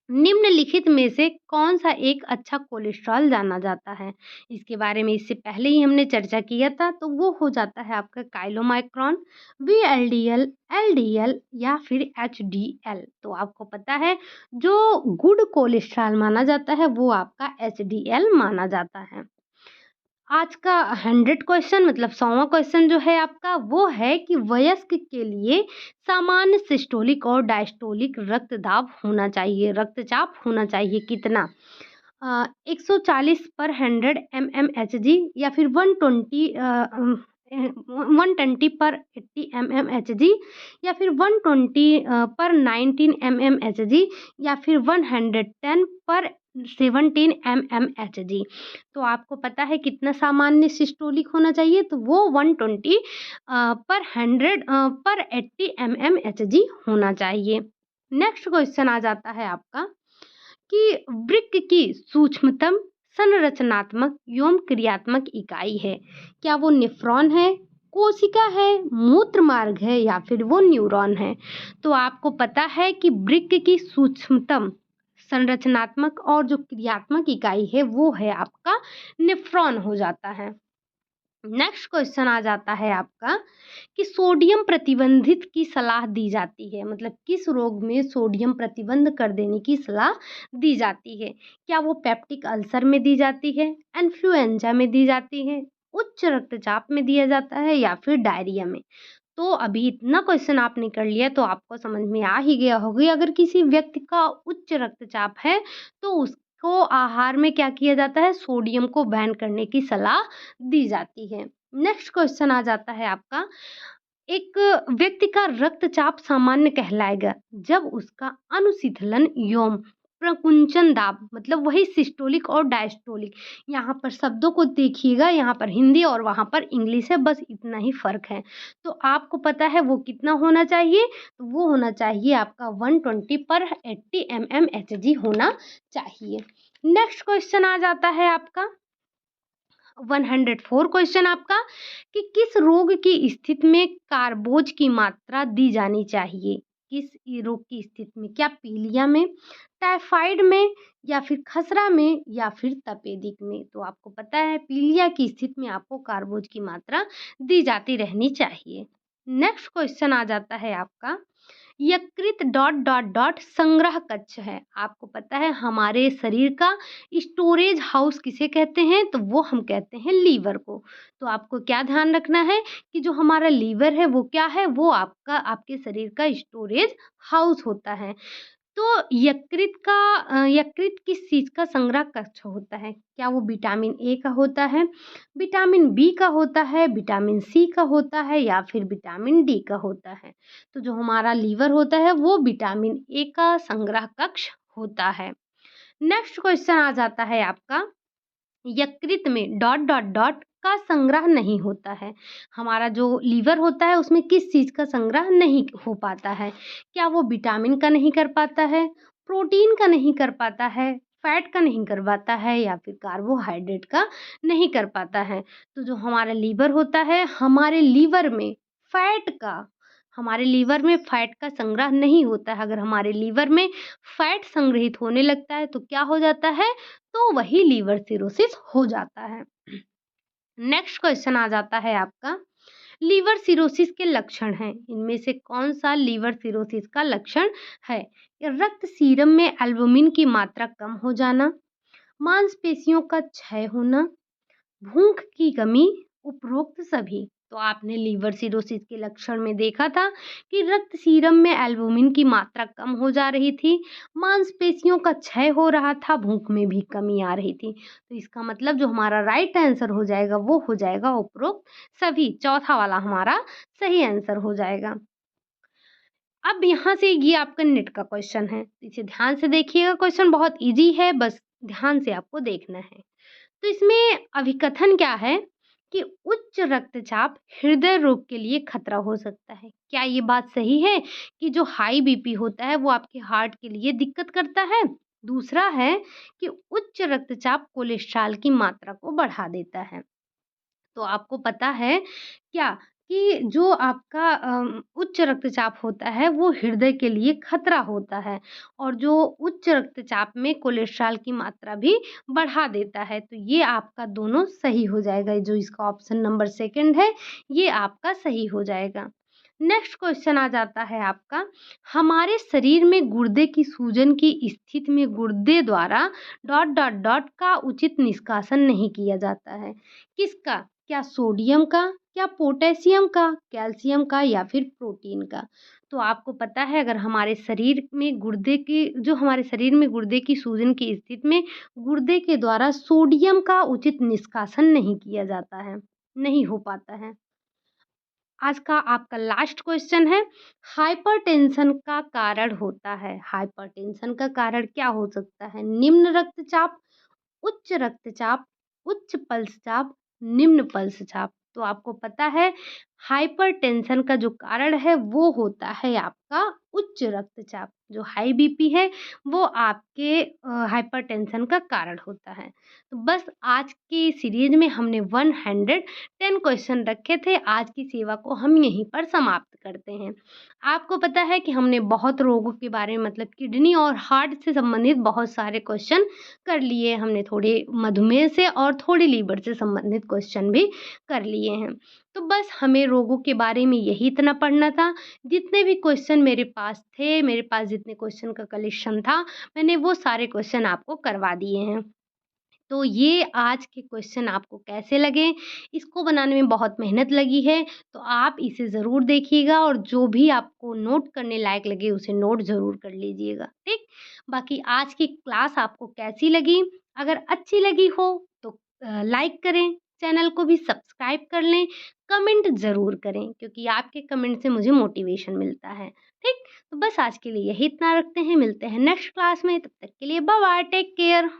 निम्नलिखित में से कौन-सा एक अच्छा कोलेस्ट्रॉल जाना जाता है? इसके बारे में इससे पहले ही हमने चर्चा किया था, तो वो हो जाता है आपका काइलोमाइक्रॉन, वीएलडीएल, एलडीएल या फिर एचडीएल। तो आपको पता है जो गुड कोलेस्ट्रॉल माना जाता है वो आपका एचडीएल माना जाता है। आज का 100 क्वेश्चन मतलब 100वां क्वेश्चन जो है आपका वो है कि वयस्क के लिए सामान्य सिस्टोलिक और डायस्टोलिक रक्तचाप होना चाहिए कितना? 140 पर 100 mmHg या फिर 120 पर 80 mmHg या फिर 120 पर 19 mmHg या फिर 110 पर 17 mmHg। तो आपको पता है कितना सामान्य सिस्टोलिक होना चाहिए, तो वो 120 पर 100 पर 80 mmHg होना चाहिए। नेक्स्ट क्वेश्चन आ जाता है आपका कि वृक्क की सूक्ष्मतम संरचनात्मक एवं क्रियात्मक इकाई है। क्या वो नेफ्रॉन है, कोशिका है, मूत्र मार्ग है या फिर वो न्यूरॉन है? तो आपको पता है कि वृक्क की सूक्ष्मतम संरचनात्मक और जो क्रियात्मक इकाई है वो है आपका नेफ्रॉन हो जाता है। नेक्स्ट क्वेश्चन आ जाता है आपका कि सोडियम प्रतिबंधित की सलाह दी जाती है, मतलब किस रोग में सोडियम प्रतिबंध कर देने की सलाह दी जाती है? क्या वो पेप्टिक अल्सर में दी जाती है, इन्फ्लुएंजा में दी जाती है, उच्च रक्तचाप में दिया जाता है या फिर डायरिया में? तो अभी इतना क्वेश्चन आपने कर लिया तो आपको समझ में आ ही गया होगा अगर किसी व्यक्ति का उच्च रक्तचाप है तो उसको आहार में क्या किया जाता है, सोडियम को बैन करने की सलाह दी जाती है। नेक्स्ट क्वेश्चन आ जाता है आपका, एक व्यक्ति का रक्तचाप सामान्य कहलाएगा जब उसका अनुशीतलन एवं प्रकुंचन दाब मतलब वही सिस्टोलिक और डायस्टोलिक, यहाँ पर शब्दों को देखिएगा, यहाँ पर हिंदी और वहाँ पर इंग्लिश है, बस इतना ही फर्क है। तो आपको पता है वो कितना होना चाहिए, तो वो होना चाहिए आपका 120 पर 80 mmHg होना चाहिए। नेक्स्ट क्वेश्चन आ जाता है आपका 104 क्वेश्चन आपका कि किस रोग की स्थिति में कार्बोज की मात्रा दी जानी चाहिए? किस रोग की स्थिति में? क्या पीलिया में, टाइफाइड में या फिर खसरा में या फिर तपेदिक में? तो आपको पता है पीलिया की स्थिति में आपको कार्बोज की मात्रा दी जाती रहनी चाहिए। नेक्स्ट क्वेश्चन आ जाता है आपका यकृत डॉट डॉट डॉट संग्रह कक्ष है। आपको पता है हमारे शरीर का स्टोरेज हाउस किसे कहते हैं, तो वो हम कहते हैं लीवर को। तो आपको क्या ध्यान रखना है कि जो हमारा लीवर है वो क्या है, वो आपका आपके शरीर का स्टोरेज हाउस होता है। तो यकृत किस चीज़ का संग्रह कक्ष होता है? क्या वो विटामिन ए का होता है, विटामिन बी का होता है, विटामिन सी का होता है या फिर विटामिन डी का होता है? तो जो हमारा लीवर होता है वो विटामिन ए का संग्रह कक्ष होता है। नेक्स्ट क्वेश्चन आ जाता है आपका यकृत में डॉट डॉट डॉट का संग्रह नहीं होता है। हमारा जो लीवर होता है उसमें किस चीज़ का संग्रह नहीं हो पाता है? क्या वो विटामिन का नहीं कर पाता है, प्रोटीन का नहीं कर पाता है, फैट का नहीं कर पाता है या फिर कार्बोहाइड्रेट का नहीं कर पाता है? तो जो हमारा लीवर होता है फैट का हमारे लीवर में फैट का संग्रह नहीं होता है। अगर हमारे लीवर में फैट संग्रहित होने लगता है तो क्या हो जाता है, तो वही लीवर सिरोसिस हो जाता है। नेक्स्ट क्वेश्चन आ जाता है आपका लीवर सिरोसिस के लक्षण हैं, इनमें से कौन सा लीवर सिरोसिस का लक्षण है? रक्त सीरम में एल्बुमिन की मात्रा कम हो जाना, मांसपेशियों का क्षय होना, भूख की कमी, उपरोक्त सभी। तो आपने लीवर सिरोसिस के लक्षण में देखा था कि रक्त सीरम में एल्बुमिन की मात्रा कम हो जा रही थी, मांसपेशियों का क्षय हो रहा था, भूख में भी कमी आ रही थी। तो इसका मतलब जो हमारा राइट आंसर हो जाएगा वो हो जाएगा उपरोक्त सभी, चौथा वाला हमारा सही आंसर हो जाएगा। अब यहाँ से ये आपका नेट का क्वेश्चन है, इसे ध्यान से देखिएगा, क्वेश्चन बहुत इजी है, बस ध्यान से आपको देखना है। तो इसमें अभिकथन क्या है कि उच्च रक्तचाप हृदय रोग के लिए खतरा हो सकता है। क्या ये बात सही है कि जो हाई बीपी होता है वो आपके हार्ट के लिए दिक्कत करता है? दूसरा है कि उच्च रक्तचाप कोलेस्ट्रॉल की मात्रा को बढ़ा देता है। तो आपको पता है क्या कि जो आपका उच्च रक्तचाप होता है वो हृदय के लिए खतरा होता है और जो उच्च रक्तचाप में कोलेस्ट्रॉल की मात्रा भी बढ़ा देता है। तो ये आपका दोनों सही हो जाएगा, जो इसका ऑप्शन नंबर सेकंड है, ये आपका सही हो जाएगा। नेक्स्ट क्वेश्चन आ जाता है आपका, हमारे शरीर में गुर्दे की सूजन की स्थिति में गुर्दे द्वारा डॉट डॉट डॉट का उचित निष्कासन नहीं किया जाता है। किसका? क्या सोडियम का, क्या पोटेशियम का, कैल्शियम का या फिर प्रोटीन का? तो आपको पता है, अगर हमारे शरीर में गुर्दे की सूजन की स्थिति में गुर्दे के द्वारा सोडियम का उचित निष्कासन नहीं किया जाता है, नहीं हो पाता है। आज का आपका लास्ट क्वेश्चन है, हाइपरटेंशन का कारण होता है। हाइपरटेंशन का कारण क्या हो सकता है? निम्न रक्तचाप, उच्च रक्तचाप, उच्च पल्स चाप, निम्न पल्स चाप। तो आपको पता है, हाइपरटेंशन का जो कारण है वो होता है आपका उच्च रक्तचाप। जो हाई बीपी है वो आपके हाइपरटेंशन का कारण होता है। तो बस आज की सीरीज में हमने 110 क्वेश्चन रखे थे। आज की सेवा को हम यहीं पर समाप्त करते हैं। आपको पता है कि हमने बहुत रोगों के बारे में, मतलब किडनी और हार्ट से संबंधित बहुत सारे क्वेश्चन कर लिए। हमने थोड़े मधुमेह से और थोड़े लीवर से संबंधित क्वेश्चन भी कर लिए हैं। तो बस हमें रोगों के बारे में यही इतना पढ़ना था। जितने भी क्वेश्चन मेरे पास थे, मेरे पास जितने क्वेश्चन का कलेक्शन था, मैंने वो सारे क्वेश्चन आपको करवा दिए हैं। तो ये आज के क्वेश्चन आपको कैसे लगे? इसको बनाने में बहुत मेहनत लगी है, तो आप इसे ज़रूर देखिएगा और जो भी आपको नोट करने लायक लगे उसे नोट ज़रूर कर लीजिएगा, ठीक? बाकी आज की क्लास आपको कैसी लगी? अगर अच्छी लगी हो तो लाइक करें, चैनल को भी सब्सक्राइब कर लें, कमेंट ज़रूर करें क्योंकि आपके कमेंट से मुझे मोटिवेशन मिलता है, ठीक? तो बस आज के लिए यही इतना रखते हैं, मिलते हैं नेक्स्ट क्लास में, तब तक के लिए बाय बाय, टेक केयर।